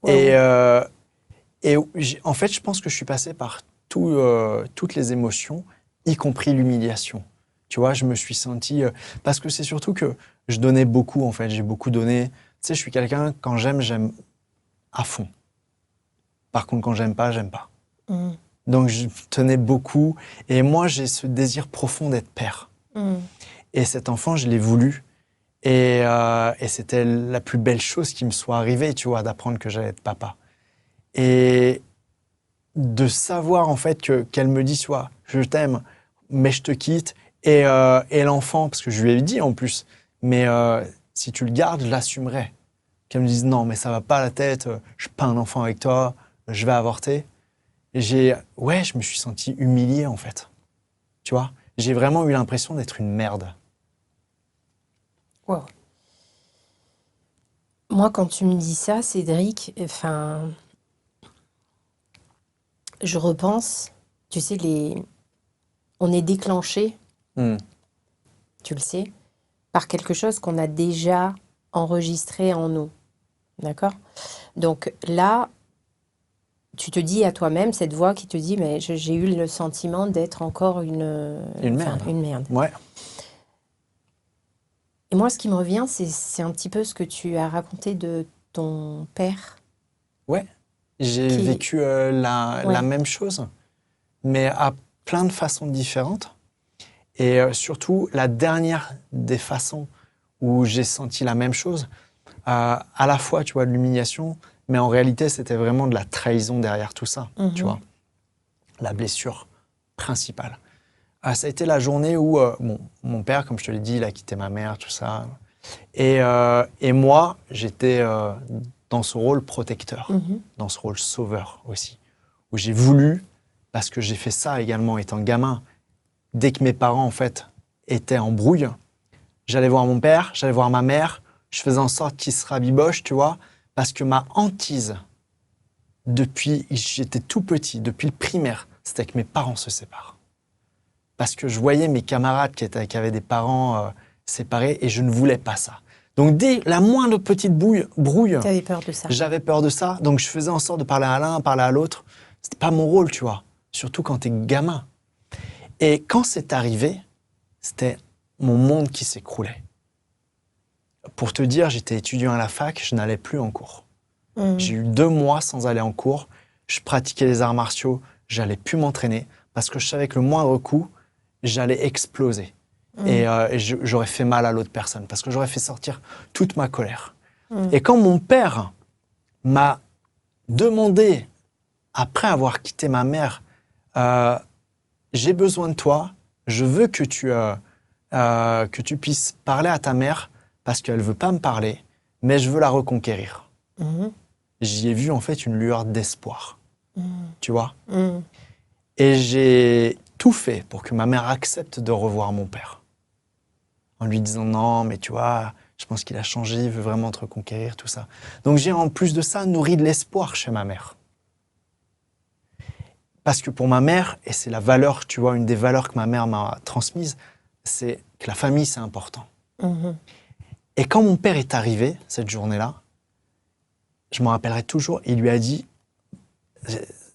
Et, Waouh. en fait, je pense que je suis passé par toutes les émotions, y compris l'humiliation. Tu vois, je me suis senti... parce que c'est surtout que je donnais beaucoup, en fait. J'ai beaucoup donné. Tu sais, je suis quelqu'un, quand j'aime à fond. Par contre, quand j'aime pas, j'aime pas. Mm. Donc, je tenais beaucoup. Et moi, j'ai ce désir profond d'être père. Mm. Et cet enfant, je l'ai voulu. Et c'était la plus belle chose qui me soit arrivée, tu vois, d'apprendre que j'allais être papa. Et de savoir, en fait, qu'elle me dit, soit, je t'aime, mais je te quitte. Et l'enfant, parce que je lui ai dit en plus, mais si tu le gardes, je l'assumerai. Qu'elle me dise, non, mais ça va pas à la tête, je suis pas un enfant avec toi, je vais avorter. Et je me suis senti humilié, en fait. Tu vois, j'ai vraiment eu l'impression d'être une merde. Waouh. Moi, quand tu me dis ça, Cédric, enfin, je repense, tu sais, on est déclenché, Hmm. tu le sais, par quelque chose qu'on a déjà enregistré en nous. D'accord? Donc là, tu te dis à toi-même, cette voix qui te dit, mais j'ai eu le sentiment d'être encore Une enfin, merde. une merde. Ouais. Et moi, ce qui me revient, c'est un petit peu ce que tu as raconté de ton père. Ouais. J'ai Qui... vécu la Ouais. même chose, mais à plein de façons différentes. Et surtout, la dernière des façons où j'ai senti la même chose, à la fois, tu vois, de l'humiliation, mais en réalité, c'était vraiment de la trahison derrière tout ça, tu vois, la blessure principale. Ça a été la journée où, mon père, comme je te l'ai dit, il a quitté ma mère, tout ça. Et moi, j'étais dans ce rôle protecteur, Mhm. dans ce rôle sauveur aussi, où j'ai voulu, parce que j'ai fait ça également étant gamin, dès que mes parents, en fait, étaient en brouille, j'allais voir mon père, j'allais voir ma mère, je faisais en sorte qu'ils se rabibochent, tu vois, parce que ma hantise, depuis j'étais tout petit, depuis le primaire, c'était que mes parents se séparent. parce que je voyais mes camarades qui avaient des parents séparés et je ne voulais pas ça. Donc dès la moindre petite brouille, T'avais peur de ça. j'avais peur de ça. Donc je faisais en sorte de parler à l'un, parler à l'autre. C'était pas mon rôle, tu vois. Surtout quand t'es gamin. Et quand c'est arrivé, c'était mon monde qui s'écroulait. Pour te dire, j'étais étudiant à la fac, je n'allais plus en cours. J'ai eu 2 mois sans aller en cours. Je pratiquais les arts martiaux, j'allais plus m'entraîner parce que je savais que le moindre coup, j'allais exploser. Et j'aurais fait mal à l'autre personne parce que j'aurais fait sortir toute ma colère. Et quand mon père m'a demandé, après avoir quitté ma mère, j'ai besoin de toi, je veux que tu puisses parler à ta mère parce qu'elle ne veut pas me parler, mais je veux la reconquérir. J'y ai vu en fait une lueur d'espoir, tu vois. Et j'ai tout fait pour que ma mère accepte de revoir mon père. En lui disant non, mais tu vois, je pense qu'il a changé, il veut vraiment te reconquérir, tout ça. Donc j'ai en plus de ça nourri de l'espoir chez ma mère. Parce que pour ma mère, et c'est la valeur, tu vois, une des valeurs que ma mère m'a transmise, c'est que la famille, c'est important. Et quand mon père est arrivé, cette journée-là, je m'en rappellerai toujours, il lui a dit,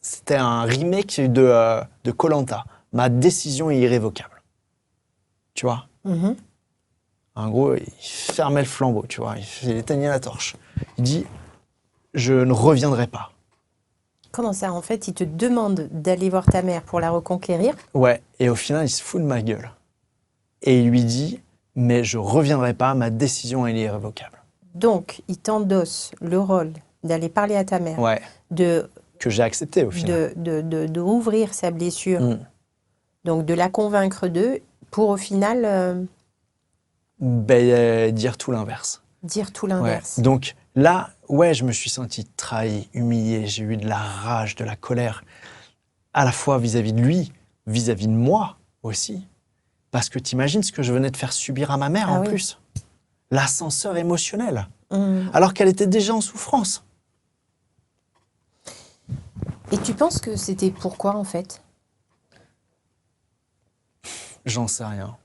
c'était un remake de Koh-Lanta, ma décision est irrévocable. Tu vois. En gros, il fermait le flambeau, tu vois, il éteignait la torche. Il dit, je ne reviendrai pas. Comment ça, en fait, il te demande d'aller voir ta mère pour la reconquérir? Ouais, et au final, il se fout de ma gueule. Et il lui dit, mais je reviendrai pas, ma décision elle est irrévocable. Donc, il t'endosse le rôle d'aller parler à ta mère, Ouais, de que j'ai accepté au final. de ouvrir sa blessure, donc de la convaincre d'eux, pour au final Dire tout l'inverse. dire tout Ouais. l'inverse. Donc là, ouais, je me suis senti trahi, humilié, j'ai eu de la rage, de la colère, à la fois vis-à-vis de lui, vis-à-vis de moi aussi. Parce que t'imagines ce que je venais de faire subir à ma mère en plus. L'ascenseur émotionnel. Alors qu'elle était déjà en souffrance. Et tu penses que c'était pourquoi, en fait? J'en sais rien.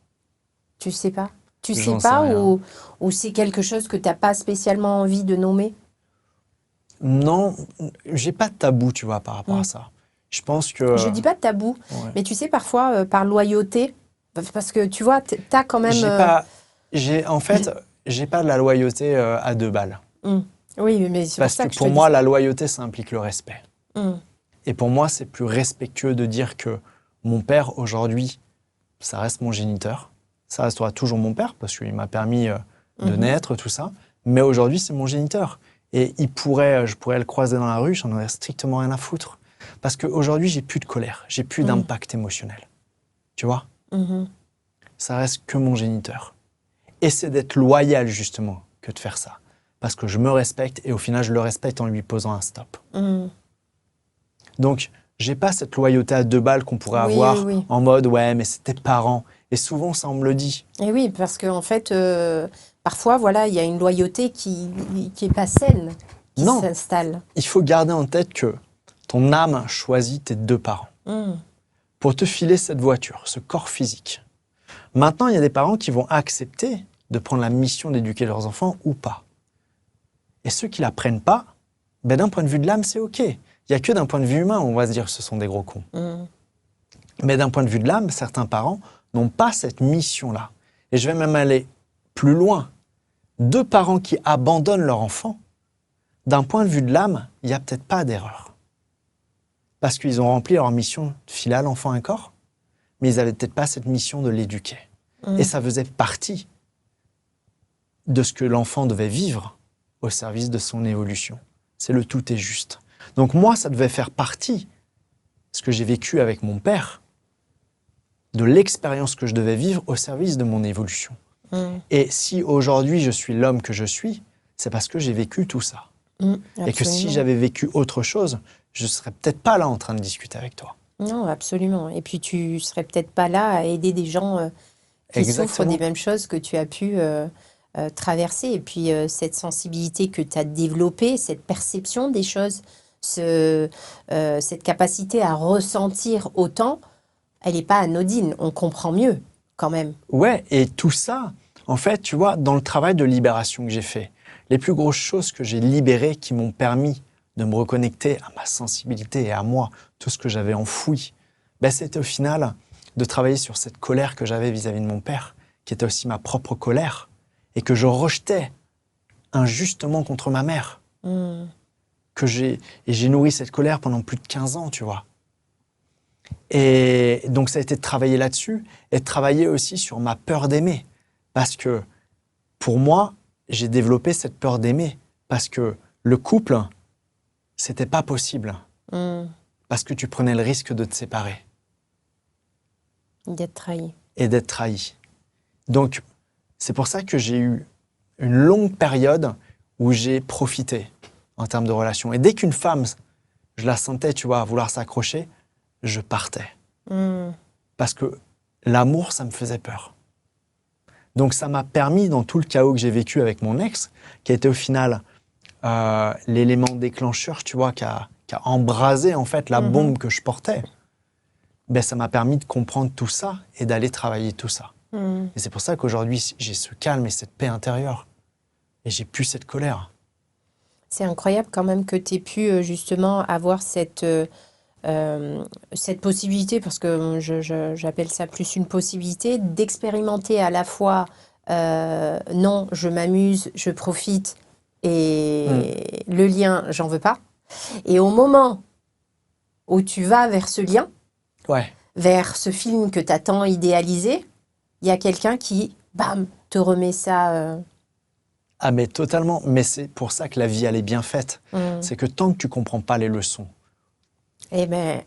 Tu sais pas? Tu sais J'en sais pas rien. ou c'est quelque chose que tu n'as pas spécialement envie de nommer? Non, j'ai pas de tabou, tu vois, par rapport à ça. Je pense que... Je dis pas de tabou, ouais. mais tu sais, parfois, par loyauté, parce que tu vois, t'as quand même... En fait, j'ai pas de la loyauté à 2 balles. Oui, mais c'est pour Parce ça que que je pour te moi, dis la loyauté, ça implique le respect. ça. Et pour moi, c'est plus respectueux de dire que mon père, aujourd'hui, ça reste mon géniteur. Ça restera toujours mon père, parce qu'il m'a permis de naître, tout ça. Mais aujourd'hui, c'est mon géniteur. Et je pourrais le croiser dans la rue, j'en aurais strictement rien à foutre. Parce qu'aujourd'hui, j'ai plus de colère, j'ai plus d'impact émotionnel. Tu vois? Ça reste que mon géniteur. Et c'est d'être loyal, justement, que de faire ça. Parce que je me respecte, et au final, je le respecte en lui posant un stop. Donc, j'ai pas cette loyauté à 2 balles qu'on pourrait avoir en mode « ouais, mais c'est tes parents ». Et souvent, ça, on me le dit. Et oui, parce qu'en fait, parfois, voilà, il y a une loyauté qui est pas saine, qui s'installe. Il faut garder en tête que ton âme choisit tes 2 parents pour te filer cette voiture, ce corps physique. Maintenant, il y a des parents qui vont accepter de prendre la mission d'éduquer leurs enfants ou pas. Et ceux qui la prennent pas, d'un point de vue de l'âme, c'est OK. Il n'y a que d'un point de vue humain où on va se dire que ce sont des gros cons. Mais d'un point de vue de l'âme, certains parents n'ont pas cette mission-là. Et je vais même aller plus loin. 2 parents qui abandonnent leur enfant, d'un point de vue de l'âme, il n'y a peut-être pas d'erreur. Parce qu'ils ont rempli leur mission de filer à l'enfant un corps, mais ils n'avaient peut-être pas cette mission de l'éduquer. Et ça faisait partie de ce que l'enfant devait vivre au service de son évolution. C'est le tout est juste. Donc moi, ça devait faire partie, ce que j'ai vécu avec mon père, de l'expérience que je devais vivre au service de mon évolution. Et si aujourd'hui je suis l'homme que je suis, c'est parce que j'ai vécu tout ça. Et que si j'avais vécu autre chose, je ne serais peut-être pas là en train de discuter avec toi. Non, absolument. Et puis tu serais peut-être pas là à aider des gens qui souffrent des mêmes choses que tu as pu traverser. Et puis cette sensibilité que tu as développée, cette perception des choses, cette capacité à ressentir autant, elle n'est pas anodine. On comprend mieux, quand même. Ouais, et tout ça, en fait, tu vois, dans le travail de libération que j'ai fait, les plus grosses choses que j'ai libérées qui m'ont permis de me reconnecter à ma sensibilité et à moi, tout ce que j'avais enfoui, ben, c'était au final de travailler sur cette colère que j'avais vis-à-vis de mon père, qui était aussi ma propre colère, et que je rejetais injustement contre ma mère. Et j'ai nourri cette colère pendant plus de 15 ans, tu vois. Et donc, ça a été de travailler là-dessus et de travailler aussi sur ma peur d'aimer. Parce que, pour moi, j'ai développé cette peur d'aimer. Parce que le couple, c'était pas possible. Parce que tu prenais le risque de te séparer. D'être trahi. Et d'être trahi. Donc, c'est pour ça que j'ai eu une longue période où j'ai profité en termes de relations. Et dès qu'une femme, je la sentais, tu vois, vouloir s'accrocher, je partais. Parce que l'amour, ça me faisait peur. Donc ça m'a permis, dans tout le chaos que j'ai vécu avec mon ex, qui a été au final l'élément déclencheur, tu vois, qui a embrasé en fait la bombe que je portais, ben, ça m'a permis de comprendre tout ça et d'aller travailler tout ça. Et c'est pour ça qu'aujourd'hui, j'ai ce calme et cette paix intérieure. Et j'ai plus cette colère. C'est incroyable quand même que tu aies pu justement avoir cette possibilité, parce que j'appelle ça plus une possibilité, d'expérimenter à la fois non, je m'amuse, je profite et le lien, j'en veux pas. Et au moment où tu vas vers ce lien, Ouais. vers ce film que tu as tant idéalisé, il y a quelqu'un qui, bam, te remet ça. Ah mais totalement. Mais c'est pour ça que la vie, elle est bien faite. C'est que tant que tu comprends pas les leçons, Eh ben,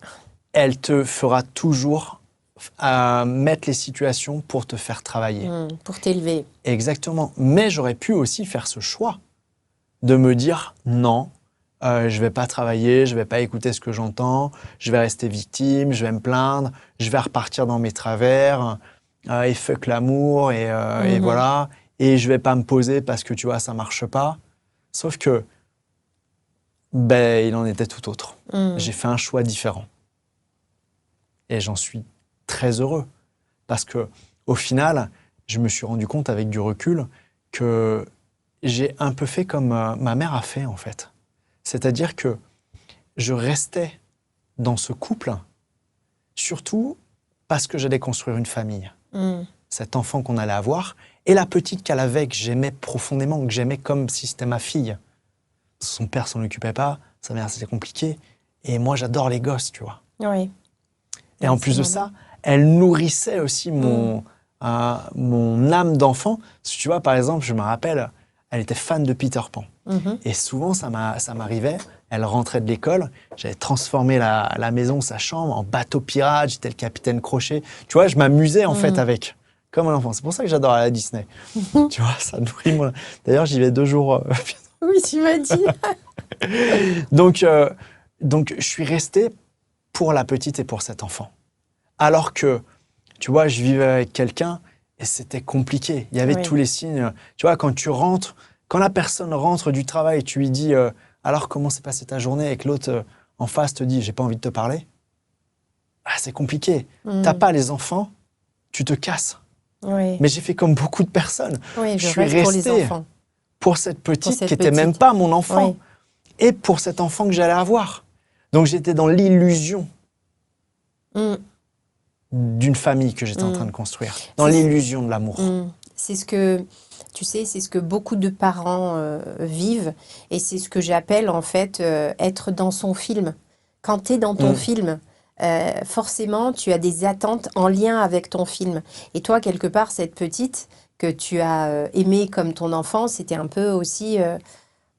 elle te fera toujours mettre les situations pour te faire travailler. pour t'élever. Exactement. Mais j'aurais pu aussi faire ce choix de me dire non, je vais pas travailler, je vais pas écouter ce que j'entends, je vais rester victime, je vais me plaindre, je vais repartir dans mes travers, et fuck l'amour, et voilà. Et je vais pas me poser parce que tu vois, ça marche pas. Sauf que, ben, il en était tout autre. J'ai fait un choix différent. Et j'en suis très heureux. Parce que, au final, je me suis rendu compte avec du recul que j'ai un peu fait comme ma mère a fait, en fait. C'est-à-dire que je restais dans ce couple, surtout parce que j'allais construire une famille. Cet enfant qu'on allait avoir, et la petite qu'elle avait, que j'aimais profondément, que j'aimais comme si c'était ma fille. Son père s'en occupait pas, sa mère c'était compliqué, et moi j'adore les gosses, tu vois. Oui. Et en plus de ça, elle nourrissait aussi mon âme d'enfant. Parce que tu vois, par exemple, je me rappelle, elle était fan de Peter Pan. Et souvent, ça m'arrivait, elle rentrait de l'école, j'avais transformé la maison, sa chambre, en bateau pirate, j'étais le capitaine Crochet. Tu vois, je m'amusais en fait avec, comme un enfant. C'est pour ça que j'adore aller à Disney. Tu vois, ça nourrit mon... D'ailleurs, j'y vais 2 jours. Oui, tu m'as dit. Donc, je suis resté pour la petite et pour cet enfant. Alors que, tu vois, je vivais avec quelqu'un et c'était compliqué. Il y avait tous les signes. Tu vois, quand la personne rentre du travail, tu lui dis alors comment s'est passée ta journée, et que l'autre en face te dit j'ai pas envie de te parler. Ah, c'est compliqué. T'as pas les enfants, tu te casses. Oui. Mais j'ai fait comme beaucoup de personnes. Oui, je suis resté pour les enfants. Pour cette petite qui petite. n'était même pas mon enfant. Oui. Et pour cet enfant que j'allais avoir. Donc j'étais dans l'illusion d'une famille que j'étais en train de construire. Dans l'illusion de l'amour. C'est ce que, tu sais, c'est ce que beaucoup de parents vivent. Et c'est ce que j'appelle en fait être dans son film. Quand tu es dans ton film, forcément, tu as des attentes en lien avec ton film. Et toi, quelque part, cette petite que tu as aimée comme ton enfant, c'était un peu aussi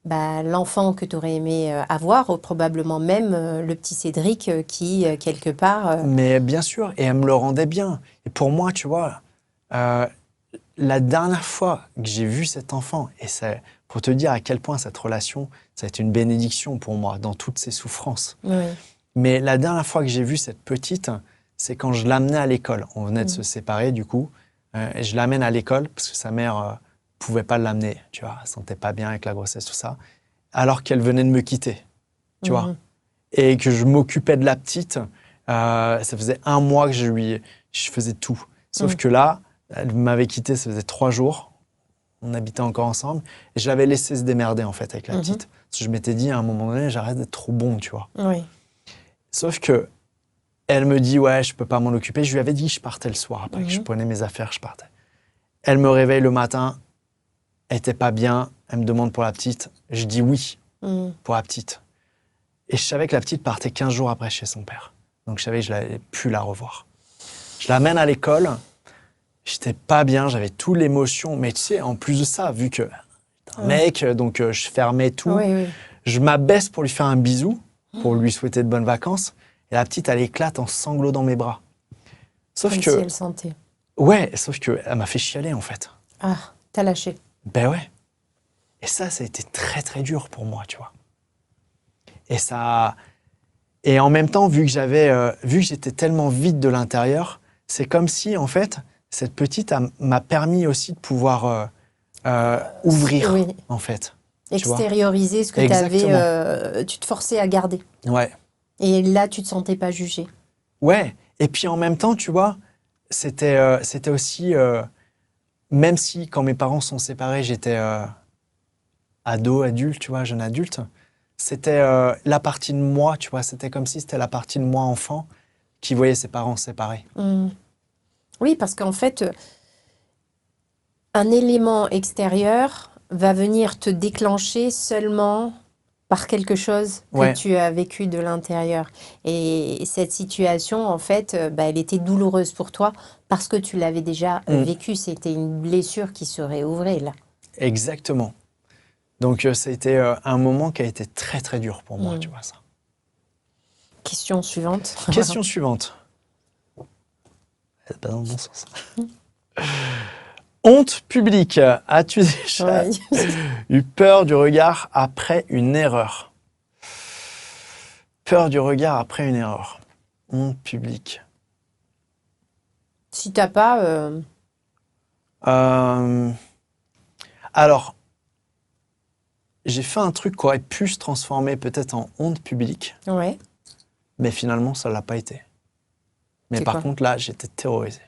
l'enfant que tu aurais aimé avoir, ou probablement même le petit Cédric qui, quelque part... Mais bien sûr, et elle me le rendait bien. Et pour moi, tu vois, la dernière fois que j'ai vu cet enfant, et c'est pour te dire à quel point cette relation, ça a été une bénédiction pour moi dans toutes ses souffrances. Oui. Mais la dernière fois que j'ai vu cette petite, c'est quand je l'amenais à l'école. On venait de se séparer, du coup. Et je l'amène à l'école parce que sa mère pouvait pas l'amener. Tu vois, elle sentait pas bien avec la grossesse, tout ça. Alors qu'elle venait de me quitter, tu vois. Et que je m'occupais de la petite. Ça faisait 1 mois que je faisais tout. Sauf que là, elle m'avait quitté, ça faisait 3 jours. On habitait encore ensemble. Et je l'avais laissé se démerder, en fait, avec la petite. Parce que je m'étais dit, à un moment donné, j'arrête d'être trop bon, tu vois. Oui. Sauf que elle me dit, ouais, je peux pas m'en occuper. Je lui avais dit que je partais le soir après, que je prenais mes affaires, je partais. Elle me réveille le matin. Elle était pas bien. Elle me demande pour la petite. Je dis oui pour la petite. Et je savais que la petite partait 15 jours après chez son père. Donc je savais que je n'allais plus la revoir. Je l'amène à l'école. J'étais pas bien, j'avais toute l'émotion. Mais tu sais, en plus de ça, vu que j'étais un mec, donc je fermais tout. Oui. Je m'abaisse pour lui faire un bisou, pour lui souhaiter de bonnes vacances. Et la petite, elle éclate en sanglots dans mes bras. Sauf Comme que... si elle sentait. Ouais, sauf qu'elle m'a fait chialer, en fait. Ah, t'as lâché. Ben ouais. Et ça a été très, très dur pour moi, tu vois. Et en même temps, vu que j'étais tellement vide de l'intérieur, c'est comme si, en fait, cette petite m'a permis aussi de pouvoir ouvrir, en fait. Extérioriser ce que tu avais, tu te forçais à garder. Ouais. Et là, tu te sentais pas jugé. Ouais. Et puis en même temps, tu vois, c'était aussi, même si quand mes parents sont séparés, j'étais adulte, tu vois, jeune adulte, c'était la partie de moi, tu vois, c'était comme si c'était la partie de moi enfant qui voyait ses parents séparés. Oui, parce qu'en fait, un élément extérieur va venir te déclencher seulement par quelque chose que tu as vécu de l'intérieur. Et cette situation, en fait, elle était douloureuse pour toi parce que tu l'avais déjà vécue. C'était une blessure qui se réouvrait, là. Exactement. Donc, ça a été un moment qui a été très, très dur pour moi, tu vois ça. Question suivante. Question suivante. Elle est pas dans le bon sens. Honte publique. As-tu déjà eu peur du regard après une erreur? Peur du regard après une erreur. Honte publique. Si t'as pas... Alors, j'ai fait un truc qui aurait pu se transformer peut-être en honte publique. Ouais. Mais finalement, ça ne l'a pas été. Mais par contre, là, j'étais terrorisé.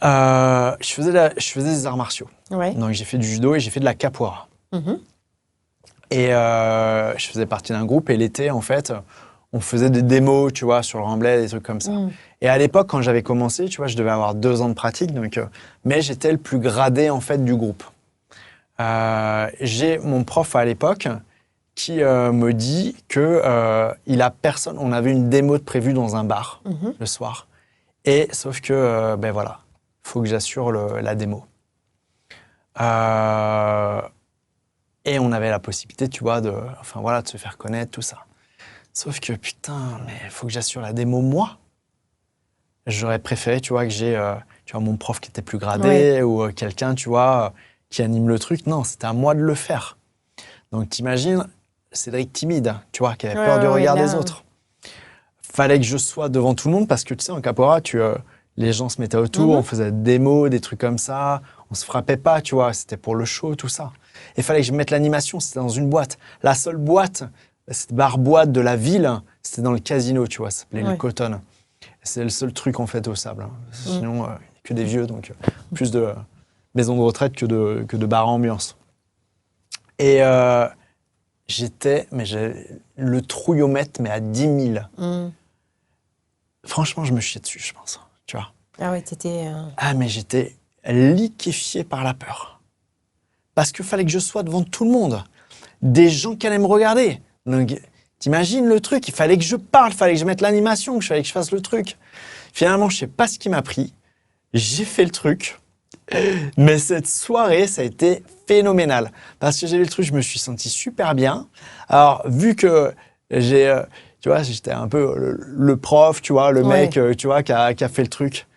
Je faisais des arts martiaux. Ouais. Donc, j'ai fait du judo et j'ai fait de la capoeira. Et je faisais partie d'un groupe et l'été, en fait, on faisait des démos, tu vois, sur le Remblai, des trucs comme ça. Et à l'époque, quand j'avais commencé, tu vois, je devais avoir 2 ans de pratique, donc, mais j'étais le plus gradé, en fait, du groupe. J'ai mon prof à l'époque qui me dit que il a personne. On avait une démo de prévue dans un bar le soir. Et sauf que, ben voilà, faut que j'assure la démo. Et on avait la possibilité, tu vois, de se faire connaître, tout ça. Sauf que, putain, mais il faut que j'assure la démo moi. J'aurais préféré, tu vois, que j'ai mon prof qui était plus gradé ou quelqu'un, tu vois, qui anime le truc. Non, c'était à moi de le faire. Donc, t'imagines, Cédric timide, tu vois, qui avait peur du regard des autres. Fallait que je sois devant tout le monde parce que, tu sais, en capoeira, les gens se mettaient autour, on faisait des démos, des trucs comme ça. On se frappait pas, tu vois, c'était pour le show, tout ça. Et fallait que je mette l'animation, c'était dans une boîte. La seule boîte, cette bar-boîte de la ville, c'était dans le casino, tu vois, ça s'appelait le Cotton. C'est le seul truc, en fait, au sable. Sinon, il n'y a que des vieux, donc plus de maisons de retraite que de bars à ambiance. Et j'étais le trouillomètre, mais à 10 000. Franchement, je me chiais dessus, je pense, tu vois. Ah ouais, t'étais... Ah, mais j'étais liquéfié par la peur. Parce qu'il fallait que je sois devant tout le monde. Des gens qui allaient me regarder. Donc, t'imagines le truc, il fallait que je parle, il fallait que je mette l'animation, il fallait que je fasse le truc. Finalement, je ne sais pas ce qui m'a pris. J'ai fait le truc. Mais cette soirée, ça a été phénoménal. Parce que j'ai vu le truc, je me suis senti super bien. Alors, vu que tu vois, j'étais un peu le prof, tu vois, le mec, tu vois, qui a fait le truc.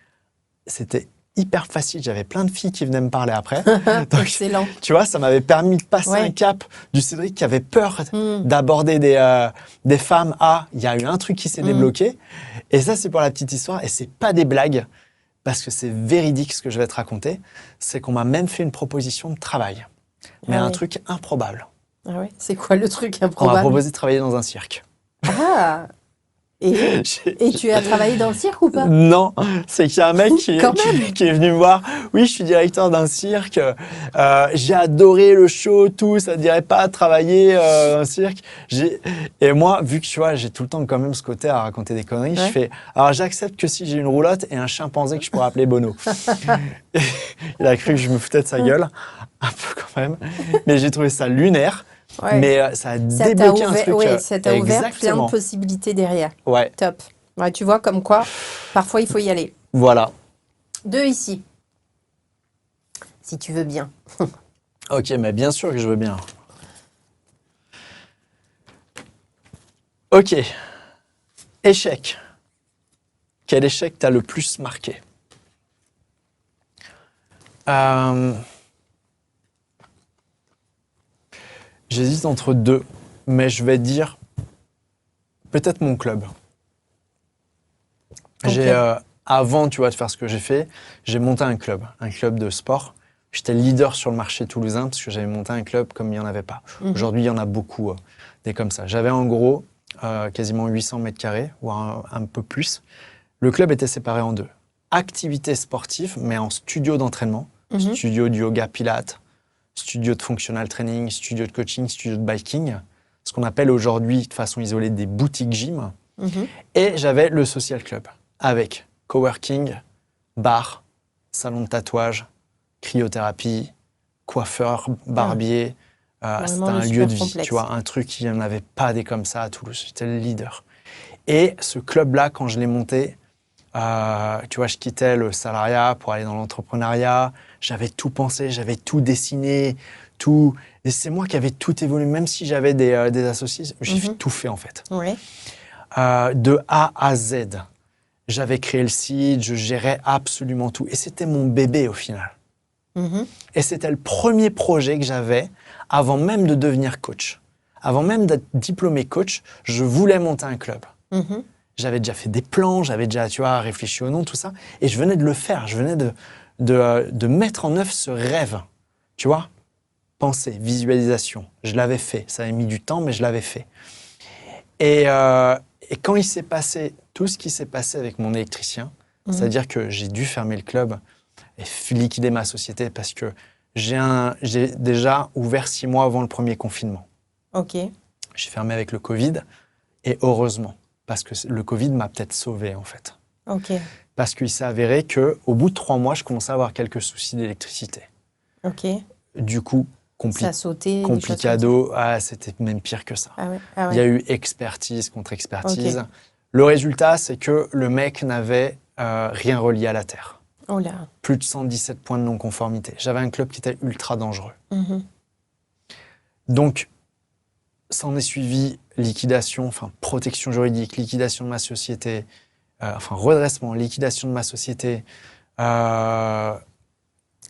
C'était hyper facile. J'avais plein de filles qui venaient me parler après. Donc, excellent. Tu vois, ça m'avait permis de passer un cap du Cédric qui avait peur d'aborder des femmes. Ah, il y a eu un truc qui s'est débloqué. Et ça, c'est pour la petite histoire. Et c'est pas des blagues, parce que c'est véridique ce que je vais te raconter. C'est qu'on m'a même fait une proposition de travail. Mais un truc improbable. Ah ouais. C'est quoi le truc On improbable? m'a proposé de travailler dans un cirque. Ah, Et tu as travaillé dans le cirque ou pas? Non, c'est qu'il y a un mec Quand même. qui est venu me voir. Oui, je suis directeur d'un cirque. J'ai adoré le show, tout. Ça ne dirait pas travailler dans un cirque. Et moi, vu que tu vois, j'ai tout le temps quand même ce côté à raconter des conneries, je fais. Alors, j'accepte que si j'ai une roulotte et un chimpanzé que je pourrais appeler Bono. Il a cru que je me foutais de sa gueule, un peu quand même. Mais j'ai trouvé ça lunaire. Ouais. Mais ça a débloqué un truc. Ouais, ça t'a ouvert plein Exactement. de possibilités derrière. Ouais, Top. Ouais, tu vois, comme quoi, parfois, il faut y aller. voilà. 2 ici. Si tu veux bien. Ok, mais bien sûr que je veux bien. Ok. Échec. Quel échec t'as le plus marqué? J'hésite entre deux, mais je vais dire peut-être mon club. Ok. Avant, tu vois, de faire ce que j'ai fait, j'ai monté un club de sport. J'étais leader sur le marché toulousain parce que j'avais monté un club comme il n'y en avait pas. Aujourd'hui, il y en a beaucoup, des comme ça. J'avais en gros quasiment 800 mètres carrés, voire un peu plus. Le club était séparé en deux. Activité sportive, mais en studio d'entraînement, studio de yoga pilates, studio de functional training, studio de coaching, studio de biking, ce qu'on appelle aujourd'hui de façon isolée des boutiques gym. Et j'avais le social club avec coworking, bar, salon de tatouage, cryothérapie, coiffeur, barbier. C'était Vraiment un lieu de vie, complexe. tu vois, un truc, il n'y en avait pas des comme ça à Toulouse. J'étais le leader. Et ce club-là, quand je l'ai monté, tu vois, je quittais le salariat pour aller dans l'entrepreneuriat. J'avais tout pensé, j'avais tout dessiné, tout. Et c'est moi qui avais tout évolué, même si j'avais des associés, j'ai tout fait en fait. Ouais. De A à Z. J'avais créé le site, je gérais absolument tout. Et c'était mon bébé au final. Et c'était le premier projet que j'avais avant même de devenir coach. Avant même d'être diplômé coach, je voulais monter un club. J'avais déjà fait des plans, j'avais déjà, tu vois, réfléchi au nom, tout ça. Et je venais de le faire, je venais de mettre en œuvre ce rêve. Tu vois, pensée, visualisation. Je l'avais fait. Ça avait mis du temps, mais je l'avais fait. Et quand il s'est passé tout ce qui s'est passé avec mon électricien, c'est-à-dire que j'ai dû fermer le club et liquider ma société parce que j'ai déjà ouvert 6 mois avant le premier confinement. Ok. J'ai fermé avec le Covid et heureusement, parce que le Covid m'a peut-être sauvé en fait. Ok. Parce qu'il s'est avéré qu'au bout de 3 mois, je commençais à avoir quelques soucis d'électricité. Ok. Du coup, Ça a sauté. complicado, c'était même pire que ça. Ah ouais. Ah Il y ouais. a eu expertise contre expertise. Ok. Le résultat, c'est que le mec n'avait rien relié à la terre. Oh là. Plus de 117 points de non-conformité. J'avais un club qui était ultra dangereux. Donc, s'en est suivi liquidation, enfin protection juridique, liquidation de ma société, enfin redressement, liquidation de ma société, Ah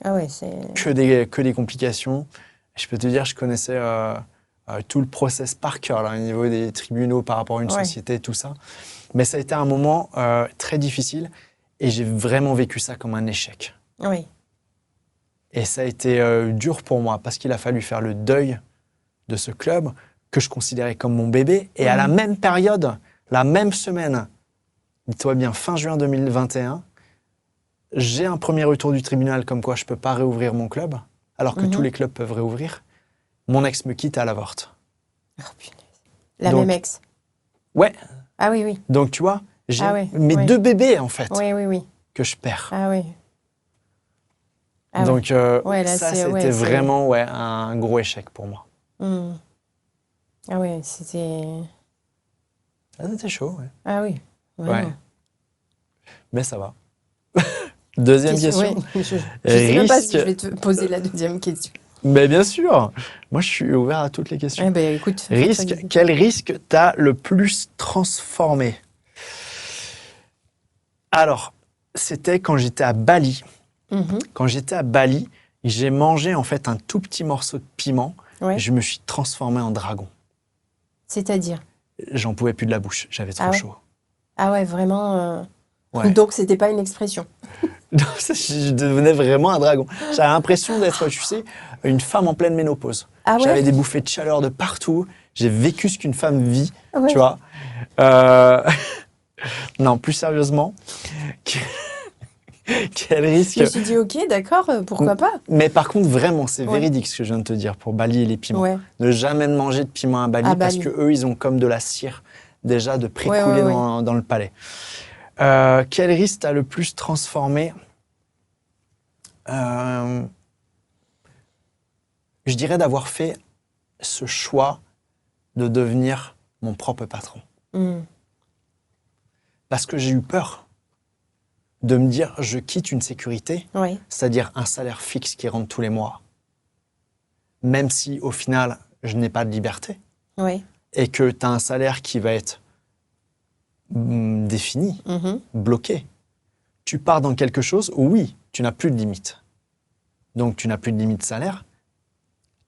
ouais, c'est. que des complications. Et je peux te dire, je connaissais tout le process par cœur, là, au niveau des tribunaux par rapport à une société, tout ça. Mais ça a été un moment très difficile et j'ai vraiment vécu ça comme un échec. Oui. Et ça a été dur pour moi parce qu'il a fallu faire le deuil de ce club que je considérais comme mon bébé. Et à la même période, la même semaine, dis-toi bien, fin juin 2021, j'ai un premier retour du tribunal comme quoi je ne peux pas réouvrir mon club, alors que tous les clubs peuvent réouvrir. Mon ex me quitte à l'avorte. Oh, punaise. La même ex. Ouais. Ah oui, oui. Donc, tu vois, j'ai Ah ouais, mes deux bébés, en fait, Oui, oui, oui. que je perds. Ah oui. Ah Donc, là, ça, c'est- c'était ouais, c'est- vraiment un gros échec pour moi. Ah oui, c'était. Ah, c'était chaud, ouais. Ah oui. Vraiment. Ouais. Mais ça va. Deuxième question. Ouais, je sais même pas si Risque- je vais te poser la deuxième question. Mais bien sûr, moi je suis ouvert à toutes les questions. Eh ben, écoute. Quel risque t'as le plus transformé? Alors, c'était quand j'étais à Bali. Quand j'étais à Bali, j'ai mangé en fait un tout petit morceau de piment Ouais. et je me suis transformé en dragon. C'est-à-dire? J'en pouvais plus de la bouche, j'avais trop Ah ouais. chaud. Ah ouais, vraiment. Ouais. Donc, c'était pas une expression. Je devenais vraiment un dragon. J'avais l'impression d'être, tu sais, une femme en pleine ménopause. Ah ouais? J'avais des bouffées de chaleur de partout. J'ai vécu ce qu'une femme vit, Ouais. tu vois. Non, plus sérieusement, quel risque... Je me suis dit, ok, d'accord, pourquoi pas? Mais par contre, vraiment, c'est Ouais. véridique ce que je viens de te dire pour Bali et les piments. Ouais, Ne jamais manger de piment à Bali À parce Bali. que eux, ils ont comme de la cire déjà de Ouais, précoulée ouais. dans le palais. Quel risque t'as le plus transformé? Je dirais d'avoir fait ce choix de devenir mon propre patron. Hmm. Parce que j'ai eu peur de me dire, je quitte une sécurité, Ouais, c'est-à-dire un salaire fixe qui rentre tous les mois, même si au final, je n'ai pas de liberté, ouais. et que tu as un salaire qui va être défini, Mhm. bloqué. Tu pars dans quelque chose où oui, tu n'as plus de limite. Donc tu n'as plus de limite salaire,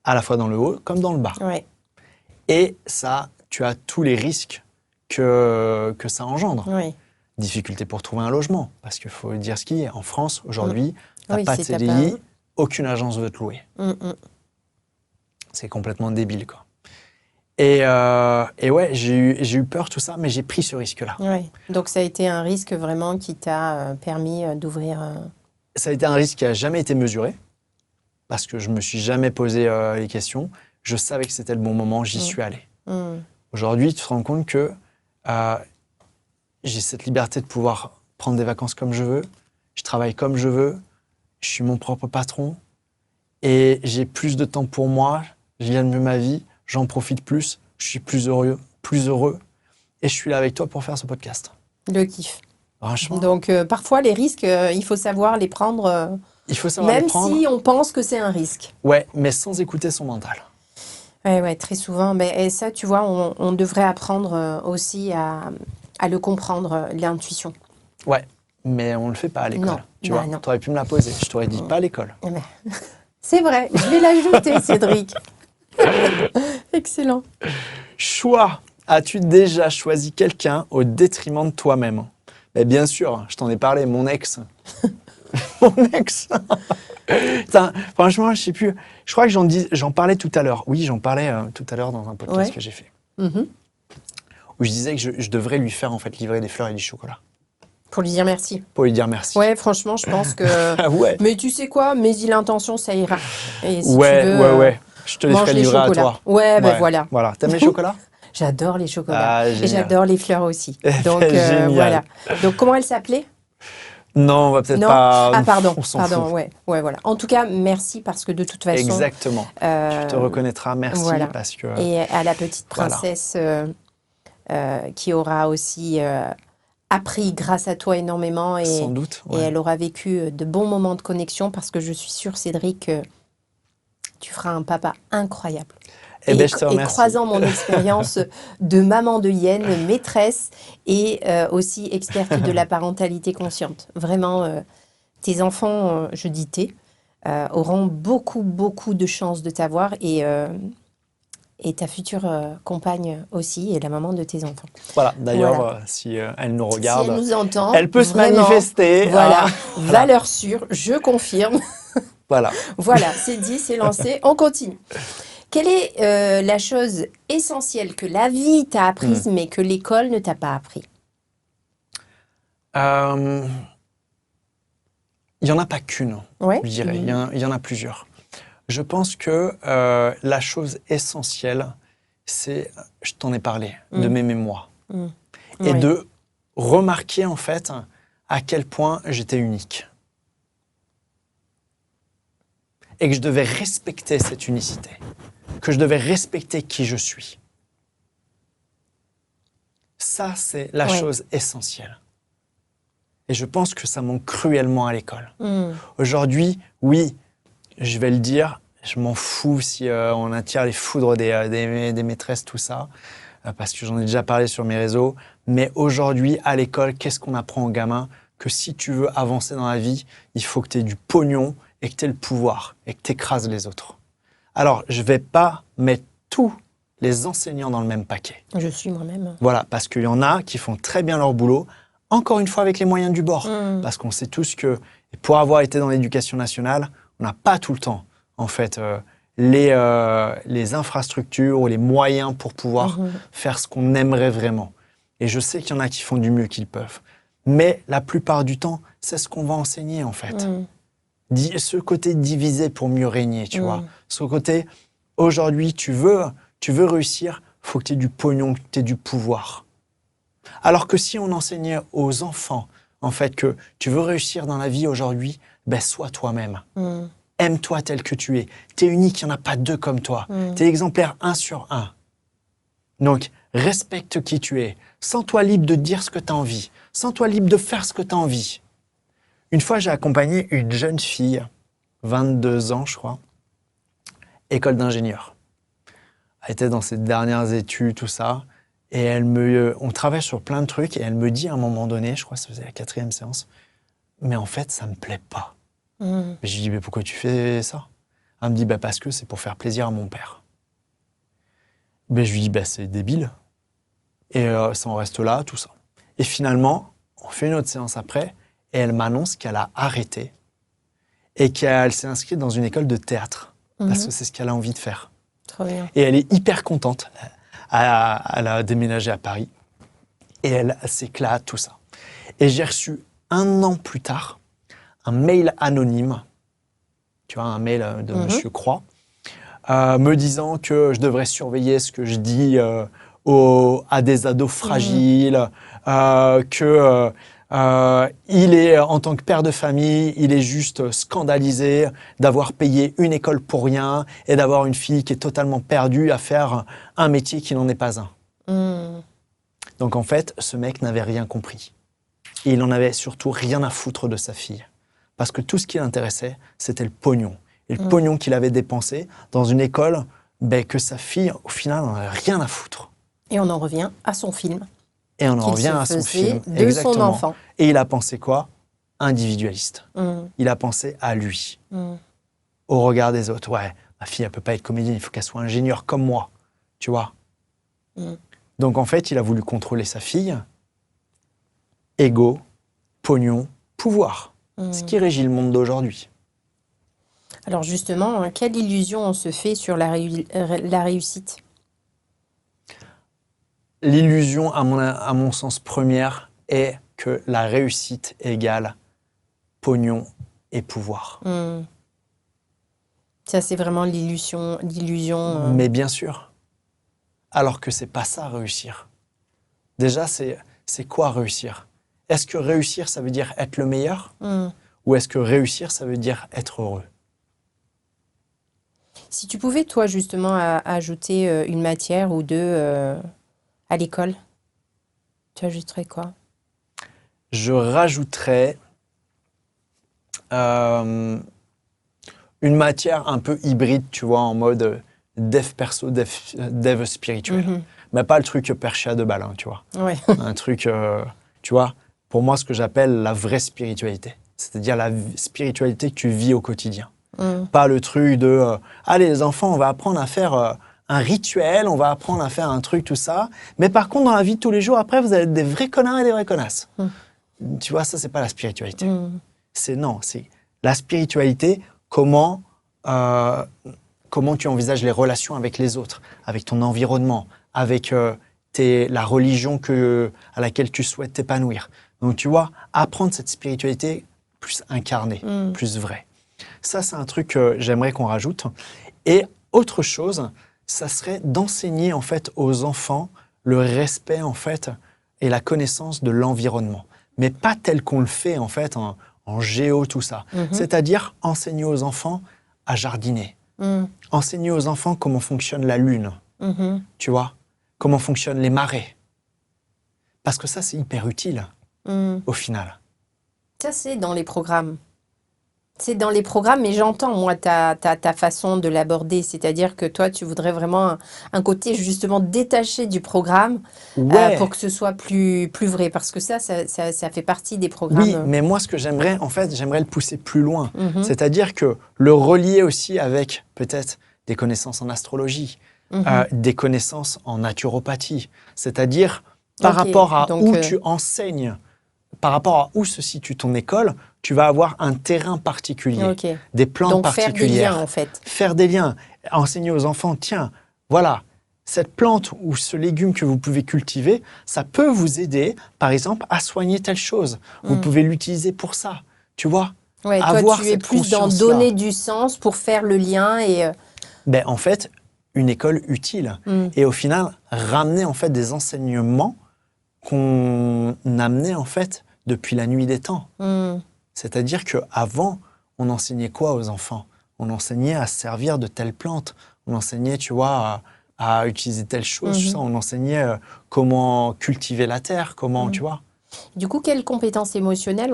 à la fois dans le haut comme dans le bas. Ouais, Et ça, tu as tous les risques que ça engendre. ouais. Difficulté pour trouver un logement, parce qu'il faut dire ce qu'il y a. En France, aujourd'hui, tu n'as Oui, pas de si t'as CDI, pas- aucune agence veut te louer. Hmm, hmm. C'est complètement débile, quoi. Et ouais, j'ai eu peur, tout ça, mais j'ai pris ce risque-là. Ouais. Donc ça a été un risque vraiment qui t'a permis d'ouvrir. Ça a été un risque qui n'a jamais été mesuré, parce que je ne me suis jamais posé les questions. Je savais que c'était le bon moment, j'y suis allé. Hmm. Aujourd'hui, tu te rends compte que j'ai cette liberté de pouvoir prendre des vacances comme je veux, je travaille comme je veux, je suis mon propre patron, et j'ai plus de temps pour moi, je gagne mieux ma vie, j'en profite plus, je suis plus heureux, et je suis là avec toi pour faire ce podcast. Le kiff. Franchement, Donc parfois les risques, il faut savoir les prendre, il faut savoir les même prendre, si on pense que c'est un risque. ouais, mais sans écouter son mental. Ouais, ouais, très souvent. Mais et ça, tu vois, on devrait apprendre aussi à le comprendre, l'intuition. Ouais, mais on ne le fait pas à l'école. Non, Tu bah vois, non. tu aurais pu me la poser, je t'aurais dit pas à l'école. Eh ben, c'est vrai, je vais l'ajouter, Cédric. Excellent. Choix. As-tu déjà choisi quelqu'un au détriment de toi-même? Ben, bien sûr, je t'en ai parlé, mon ex. Mon ex. Putain, franchement, je sais plus. Je crois que j'en parlais tout à l'heure. Oui, j'en parlais tout à l'heure dans un podcast Ouais. que j'ai fait. Mhm. Où je disais que je devrais lui faire en fait livrer des fleurs et du chocolat. Pour lui dire merci. Pour lui dire merci. Ouais, franchement, je pense que. Ah ouais. Mais tu sais quoi, mais dis l'intention, ça ira. Et si Ouais, tu veux, ouais. Je te les mange ferai les livrer à chocolats. toi. Ouais, ben voilà. Voilà. T'aimes les chocolats? J'adore les chocolats. Ah, Et génial. j'adore les fleurs aussi. Donc Génial. voilà. Donc comment elle s'appelait? Non, on va peut-être Non. pas. Ah pardon, On s'en pardon, fout. ouais, voilà. En tout cas, merci parce que de toute façon, Exactement. Tu te reconnaîtras, merci, voilà. parce que... Et à la petite Voilà. princesse qui aura aussi appris grâce à toi énormément sans doute. et elle aura vécu de bons moments de connexion parce que je suis sûre, Cédric, que tu feras un papa incroyable. Eh ben, je te Et remercie. croisant mon expérience de maman de hyène, maîtresse et aussi experte de la parentalité consciente. Vraiment, tes enfants, je dis auront beaucoup, beaucoup de chances de t'avoir et ta future compagne aussi et la maman de tes enfants. Voilà, d'ailleurs, Voilà. Si elle nous Si regarde, elle nous entend, elle peut se vraiment, manifester. Voilà, hein. valeur sûre, je confirme. Voilà. Voilà, c'est dit, c'est lancé, on continue. Quelle est la chose essentielle que la vie t'a apprise mais que l'école ne t'a pas appris? Il n'y en a pas qu'une, Ouais. je dirais. Il y en a plusieurs. Je pense que la chose essentielle, c'est, je t'en ai parlé, de m'aimer moi. Et Ouais. de remarquer en fait à quel point j'étais unique. Et que je devais respecter cette unicité. Que je devais respecter qui je suis. Ça, c'est la Ouais. chose essentielle. Et je pense que ça manque cruellement à l'école. Mm. Aujourd'hui, oui, je vais le dire, je m'en fous si on attire les foudres des maîtresses, tout ça, parce que j'en ai déjà parlé sur mes réseaux. Mais aujourd'hui, à l'école, qu'est-ce qu'on apprend aux gamins? Que si tu veux avancer dans la vie, il faut que tu aies du pognon et que tu aies le pouvoir et que tu écrases les autres. Alors, je ne vais pas mettre tous les enseignants dans le même paquet. Je suis moi-même. Voilà, parce qu'il y en a qui font très bien leur boulot, encore une fois avec les moyens du bord. Parce qu'on sait tous que pour avoir été dans l'éducation nationale, on n'a pas tout le temps, en fait, les infrastructures ou les moyens pour pouvoir faire ce qu'on aimerait vraiment. Et je sais qu'il y en a qui font du mieux qu'ils peuvent. Mais la plupart du temps, c'est ce qu'on va enseigner, en fait. Ce côté diviser pour mieux régner, tu vois. Ce côté, aujourd'hui, tu veux réussir, il faut que tu aies du pognon, que tu aies du pouvoir. Alors que si on enseignait aux enfants, en fait, que tu veux réussir dans la vie aujourd'hui, ben, sois toi-même. Aime-toi tel que tu es. Tu es unique, il n'y en a pas deux comme toi. Tu es exemplaire 1 sur 1. Donc, respecte qui tu es. Sens-toi libre de dire ce que tu as envie. Sens-toi libre de faire ce que tu as envie. Une fois, j'ai accompagné une jeune fille, 22 ans, je crois, école d'ingénieur. Elle était dans ses dernières études, tout ça. Et on travaille sur plein de trucs. Et elle me dit à un moment donné, je crois que ça faisait la 4e séance, mais en fait, ça ne me plaît pas. Je lui dis, mais pourquoi tu fais ça? Elle me dit, bah, parce que c'est pour faire plaisir à mon père. Mais je lui dis, bah, c'est débile. Et ça en reste là, tout ça. Et finalement, on fait une autre séance après, et elle m'annonce qu'elle a arrêté et qu'elle s'est inscrite dans une école de théâtre, parce que c'est ce qu'elle a envie de faire. Trop bien. Et elle est hyper contente. Elle a déménagé à Paris, et elle s'éclate, tout ça. Et j'ai reçu 1 an plus tard un mail anonyme, tu vois, un mail de Monsieur Croix, me disant que je devrais surveiller ce que je dis à des ados fragiles, que il est, en tant que père de famille, il est juste scandalisé d'avoir payé une école pour rien et d'avoir une fille qui est totalement perdue à faire un métier qui n'en est pas un. Donc en fait, ce mec n'avait rien compris. Et il n'en avait surtout rien à foutre de sa fille. Parce que tout ce qui l'intéressait, c'était le pognon. Et le pognon qu'il avait dépensé dans une école que sa fille, au final, n'en avait rien à foutre. Et on en revient à son film. Et on en revient à son film. De Exactement. Son enfant. Et il a pensé quoi? Individualiste. Il a pensé à lui. Au regard des autres. Ouais, ma fille, elle ne peut pas être comédienne, il faut qu'elle soit ingénieure comme moi. Tu vois? Donc en fait, il a voulu contrôler sa fille. Ego, pognon, pouvoir. Ce qui régit le monde d'aujourd'hui. Alors justement, quelle illusion on se fait sur la réussite? L'illusion, à mon sens première, est que la réussite égale pognon et pouvoir. Ça, c'est vraiment l'illusion. Mais bien sûr. Alors que c'est pas ça, réussir. Déjà, c'est quoi réussir? Est-ce que réussir, ça veut dire être le meilleur? Ou est-ce que réussir, ça veut dire être heureux? Si tu pouvais, toi, justement, ajouter une matière ou deux à l'école, tu ajouterais quoi? Je rajouterais une matière un peu hybride, tu vois, en mode dev perso, dev spirituel. Mais pas le truc perché à 2 balles, hein, tu vois. Ouais. Un truc, tu vois, pour moi, ce que j'appelle la vraie spiritualité. C'est-à-dire la spiritualité que tu vis au quotidien. Pas le truc de allez, les enfants, on va apprendre à faire un rituel, on va apprendre à faire un truc, tout ça. Mais par contre, dans la vie de tous les jours, après, vous allez être des vrais connards et des vraies connasses. Tu vois, ça, c'est pas la spiritualité. C'est la spiritualité, comment tu envisages les relations avec les autres, avec ton environnement, avec la religion à laquelle tu souhaites t'épanouir. Donc, tu vois, apprendre cette spiritualité plus incarnée, plus vraie. Ça, c'est un truc que j'aimerais qu'on rajoute. Et autre chose, ça serait d'enseigner en fait aux enfants le respect en fait et la connaissance de l'environnement, mais pas tel qu'on le fait en fait en géo, tout ça. C'est-à-dire enseigner aux enfants à jardiner, enseigner aux enfants comment fonctionne la lune, tu vois, comment fonctionnent les marées. Parce que ça, c'est hyper utile au final. Ça, c'est dans les programmes. C'est dans les programmes, mais j'entends, moi, ta façon de l'aborder. C'est-à-dire que toi, tu voudrais vraiment un côté, justement, détaché du programme pour que ce soit plus vrai. Parce que ça fait partie des programmes. Oui, mais moi, ce que j'aimerais, en fait, j'aimerais le pousser plus loin. C'est-à-dire que le relier aussi avec, peut-être, des connaissances en astrologie, des connaissances en naturopathie. C'est-à-dire, par rapport à où tu enseignes, par rapport à où se situe ton école, tu vas avoir un terrain particulier, des plantes particulières. Donc, faire des liens, en fait. Faire des liens, enseigner aux enfants, tiens, voilà, cette plante ou ce légume que vous pouvez cultiver, ça peut vous aider, par exemple, à soigner telle chose. Vous pouvez l'utiliser pour ça, tu vois. Ouais, toi, Avoir tu es cette plus dans conscience-là. donner du sens pour faire le lien et... Ben, en fait, une école utile. Et au final, ramener en fait des enseignements qu'on amenait en fait depuis la nuit des temps. C'est-à-dire qu'avant, on enseignait quoi aux enfants? On enseignait à se servir de telle plante. On enseignait, tu vois, à utiliser telle chose. Tu sais, on enseignait comment cultiver la terre, comment, tu vois. Du coup, quelles compétences émotionnelles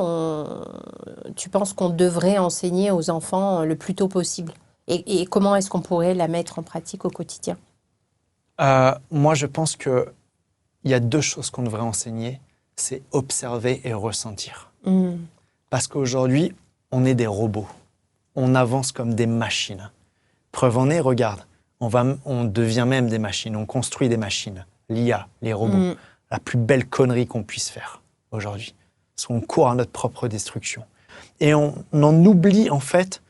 tu penses qu'on devrait enseigner aux enfants le plus tôt possible? Et comment est-ce qu'on pourrait la mettre en pratique au quotidien? Moi, je pense qu'il y a deux choses qu'on devrait enseigner. C'est observer et ressentir. Parce qu'aujourd'hui, on est des robots. On avance comme des machines. Preuve en est, regarde, on devient même des machines, on construit des machines. L'IA, les robots, la plus belle connerie qu'on puisse faire aujourd'hui. Parce qu'on court à notre propre destruction. Et on en oublie en fait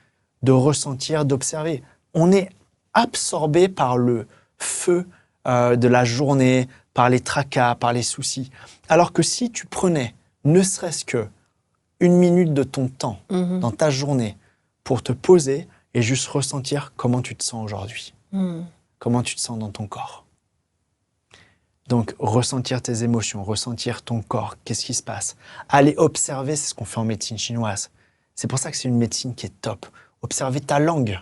de ressentir, d'observer. On est absorbé par le feu de la journée, par les tracas, par les soucis. Alors que si tu prenais ne serait-ce que une minute de ton temps dans ta journée pour te poser et juste ressentir comment tu te sens aujourd'hui. Comment tu te sens dans ton corps. Donc, ressentir tes émotions, ressentir ton corps, qu'est-ce qui se passe. Aller observer, c'est ce qu'on fait en médecine chinoise. C'est pour ça que c'est une médecine qui est top. Observer ta langue.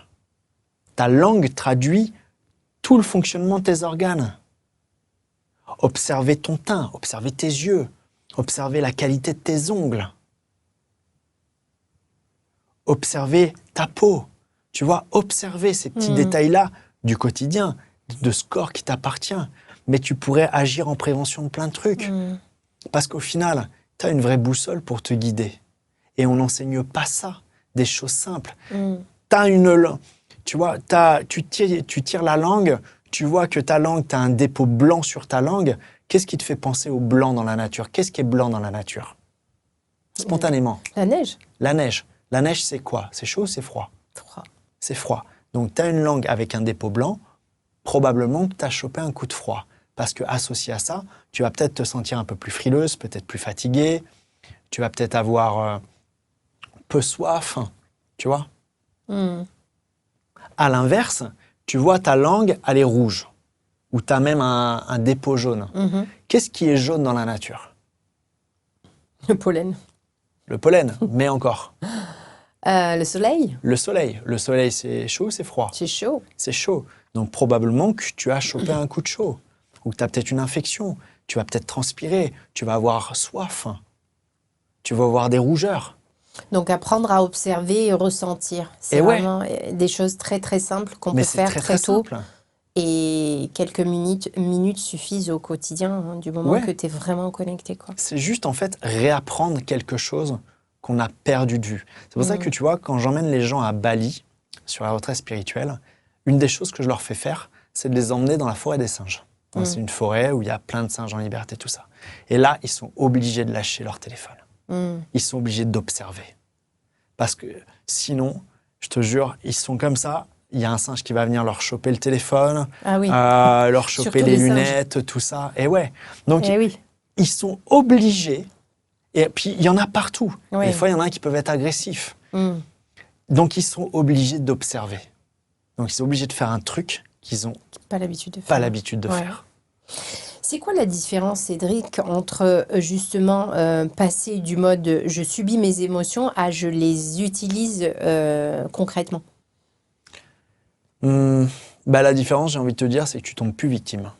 Ta langue traduit tout le fonctionnement de tes organes. Observer ton teint, observer tes yeux, observer la qualité de tes ongles. Observer ta peau. Tu vois, observer ces petits détails-là du quotidien, de ce corps qui t'appartient. Mais tu pourrais agir en prévention de plein de trucs. Parce qu'au final, tu as une vraie boussole pour te guider. Et on n'enseigne pas ça, des choses simples. T'as une, tu vois, tu tires la langue, tu vois que ta langue, tu as un dépôt blanc sur ta langue. Qu'est-ce qui te fait penser au blanc dans la nature? Qu'est-ce qui est blanc dans la nature? Spontanément. La neige. La neige. La neige, c'est quoi? C'est chaud ou c'est froid? Froid. C'est froid. Donc, tu as une langue avec un dépôt blanc, probablement que tu as chopé un coup de froid. Parce que associé à ça, tu vas peut-être te sentir un peu plus frileuse, peut-être plus fatiguée, tu vas peut-être avoir peu soif, tu vois. À l'inverse, tu vois ta langue, elle est rouge, ou tu as même un dépôt jaune. Qu'est-ce qui est jaune dans la nature? Le pollen. Le pollen, mais encore. Le soleil. Le soleil. Le soleil, c'est chaud ou c'est froid? C'est chaud. C'est chaud. Donc probablement que tu as chopé un coup de chaud. Ou que tu as peut-être une infection. Tu vas peut-être transpirer. Tu vas avoir soif. Tu vas avoir des rougeurs. Donc apprendre à observer et ressentir. C'est vraiment des choses très très simples qu'on peut faire très tôt. Simple. Et quelques minutes suffisent au quotidien, du moment que tu es vraiment connecté, quoi. C'est juste en fait réapprendre quelque chose qu'on a perdu de vue. C'est pour ça que tu vois, quand j'emmène les gens à Bali, sur la retraite spirituelle, une des choses que je leur fais faire, c'est de les emmener dans la forêt des singes. Donc, c'est une forêt où il y a plein de singes en liberté, tout ça. Et là, ils sont obligés de lâcher leur téléphone. Ils sont obligés d'observer. Parce que sinon, je te jure, ils sont comme ça. Il y a un singe qui va venir leur choper le téléphone, leur choper Surtout les les lunettes, tout ça. Et ouais. Donc, oui. ils sont obligés. Et puis, il y en a partout. Oui. Des fois, il y en a qui peuvent être agressifs. Donc, ils sont obligés d'observer. Donc, ils sont obligés de faire un truc qu'ils n'ont pas l'habitude de faire. Pas l'habitude de faire. C'est quoi la différence, Cédric, entre justement passer du mode je subis mes émotions à je les utilise concrètement? La différence, j'ai envie de te dire, c'est que tu tombes plus victime.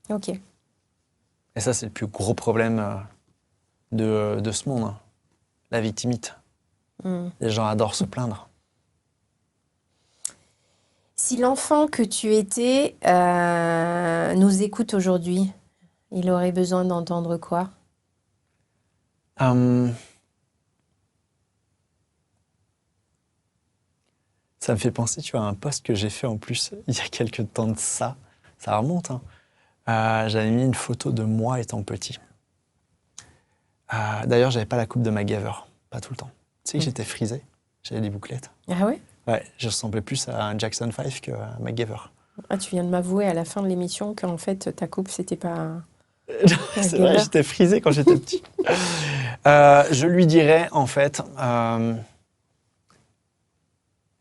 Ok. Et ça, c'est le plus gros problème de ce monde. La victimite. Les gens adorent se plaindre. Si l'enfant que tu étais nous écoute aujourd'hui, il aurait besoin d'entendre quoi? Ça me fait penser, tu vois, à un post que j'ai fait en plus il y a quelques temps de ça. Ça remonte, hein. J'avais mis une photo de moi étant petit. D'ailleurs, j'avais pas la coupe de MacGyver, pas tout le temps. Tu sais que j'étais frisé, j'avais des bouclettes. Ah ouais? Ouais, je ressemblais plus à un Jackson 5 qu'à un MacGyver. Ah, tu viens de m'avouer à la fin de l'émission qu'en fait, ta coupe, c'était pas... C'est vrai, j'étais frisé quand j'étais petit. Je lui dirais, en fait,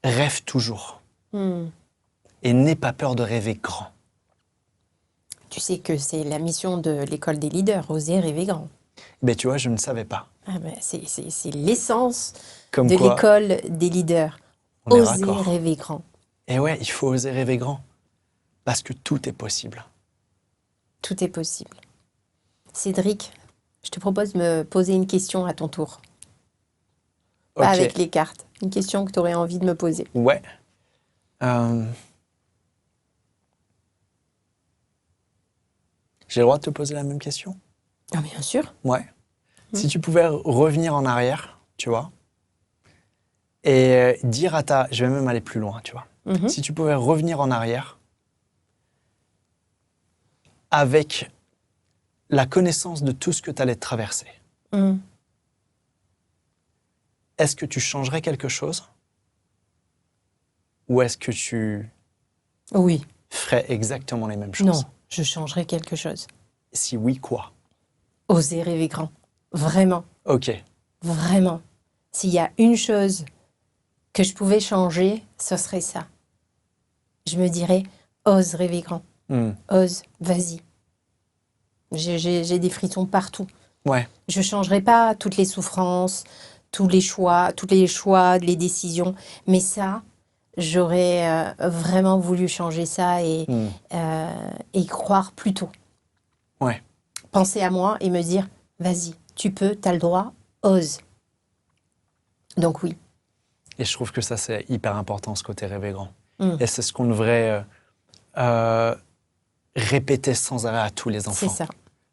rêve toujours Hmm. et n'aie pas peur de rêver grand. Tu sais que c'est la mission de l'école des leaders, oser rêver grand. Ben, tu vois, je ne savais pas. Ah ben, c'est l'essence Comme de quoi, l'école des leaders. on est Oser raccord. rêver grand. Et ouais, il faut oser rêver grand. Parce que tout est possible. Tout est possible. Cédric, je te propose de me poser une question à ton tour. Pas Ok. avec les cartes. Une question que tu aurais envie de me poser. Ouais. J'ai le droit de te poser la même question? Ah, bien sûr. Ouais. Si tu pouvais revenir en arrière, tu vois, et dire à ta... Je vais même aller plus loin, tu vois. Mhm. Si tu pouvais revenir en arrière avec la connaissance de tout ce que tu allais traverser, Hmm. est-ce que tu changerais quelque chose? Ou est-ce que tu Oui. ferais exactement les mêmes choses? Non, je changerais quelque chose. Si oui, quoi? Oser rêver grand. Vraiment. Ok. Vraiment. S'il y a une chose que je pouvais changer, ce serait ça. Je me dirais, ose rêver grand. Hmm. Ose, vas-y. J'ai des frissons partout. Ouais. Je ne changerai pas toutes les souffrances, tous les choix, les décisions. Mais ça, j'aurais vraiment voulu changer ça Hmm. et croire plus tôt. Ouais. Penser à moi et me dire, vas-y, tu peux, tu as le droit, ose. Donc oui. Et je trouve que ça, c'est hyper important, ce côté rêver grand. Mm. Et c'est ce qu'on devrait répéter sans arrêt à tous les enfants. C'est ça.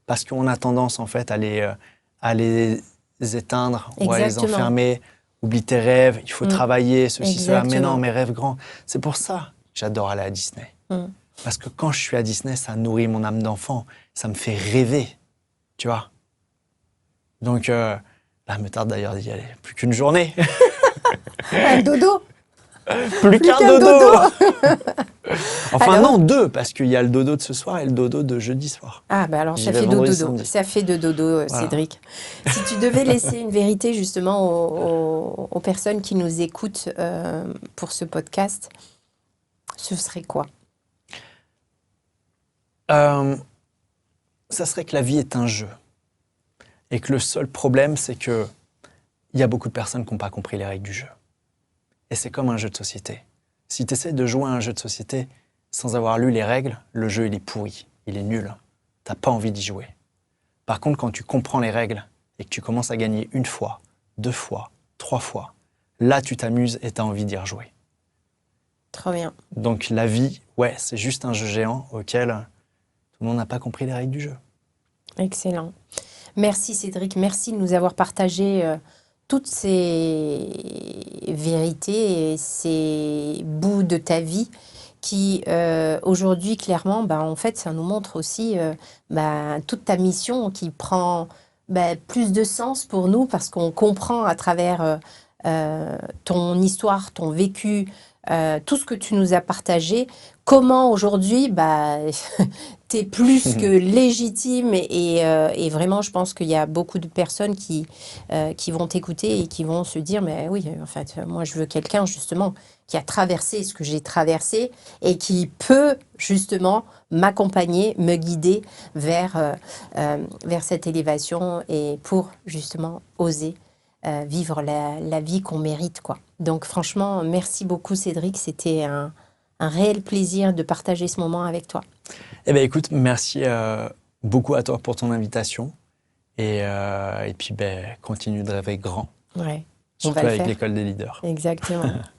Parce qu'on a tendance, en fait, à les éteindre ou à les Exactement. enfermer. Oublie tes rêves, il faut travailler, ceci, cela. Mais Exactement. non, mes rêves grands. C'est pour ça que j'adore aller à Disney. Mm. Parce que quand je suis à Disney, ça nourrit mon âme d'enfant. Ça me fait rêver, tu vois. Donc, là, me tarde d'ailleurs d'y aller. Plus qu'une journée. Un dodo. Plus qu'un qu'un dodo. Enfin, Alors- non, deux, parce qu'il y a le dodo de ce soir et le dodo de jeudi soir. Ah, bah alors J'y ça vais fait vendredi, dodo. samedi. Ça fait de dodo, Voilà. Cédric. Si tu devais laisser une vérité justement aux personnes qui nous écoutent pour ce podcast, ce serait quoi? Ça serait que la vie est un jeu. Et que le seul problème, c'est que il y a beaucoup de personnes qui n'ont pas compris les règles du jeu. Et c'est comme un jeu de société. Si tu essaies de jouer à un jeu de société sans avoir lu les règles, le jeu, il est pourri, il est nul. T'as pas envie d'y jouer. Par contre, quand tu comprends les règles et que tu commences à gagner une fois, 2 fois, 3 fois, là, tu t'amuses et tu as envie d'y rejouer. Trop bien. Donc la vie, ouais, c'est juste un jeu géant auquel tout le monde n'a pas compris les règles du jeu. Excellent. Merci Cédric, merci de nous avoir partagé toutes ces vérités et ces bouts de ta vie qui aujourd'hui clairement, bah, en fait, ça nous montre aussi toute ta mission qui prend plus de sens pour nous parce qu'on comprend à travers ton histoire, ton vécu, tout ce que tu nous as partagé, comment aujourd'hui, tu es plus que légitime et vraiment, je pense qu'il y a beaucoup de personnes qui vont t'écouter et qui vont se dire, mais oui, en fait, moi, je veux quelqu'un justement qui a traversé ce que j'ai traversé et qui peut justement m'accompagner, me guider vers cette élévation et pour justement oser vivre la vie qu'on mérite, quoi. Donc franchement, merci beaucoup Cédric, c'était un réel plaisir de partager ce moment avec toi. Eh bien, écoute, merci beaucoup à toi pour ton invitation. Et puis, continue de rêver grand, Ouais, on surtout va le avec faire. l'école des leaders. Exactement.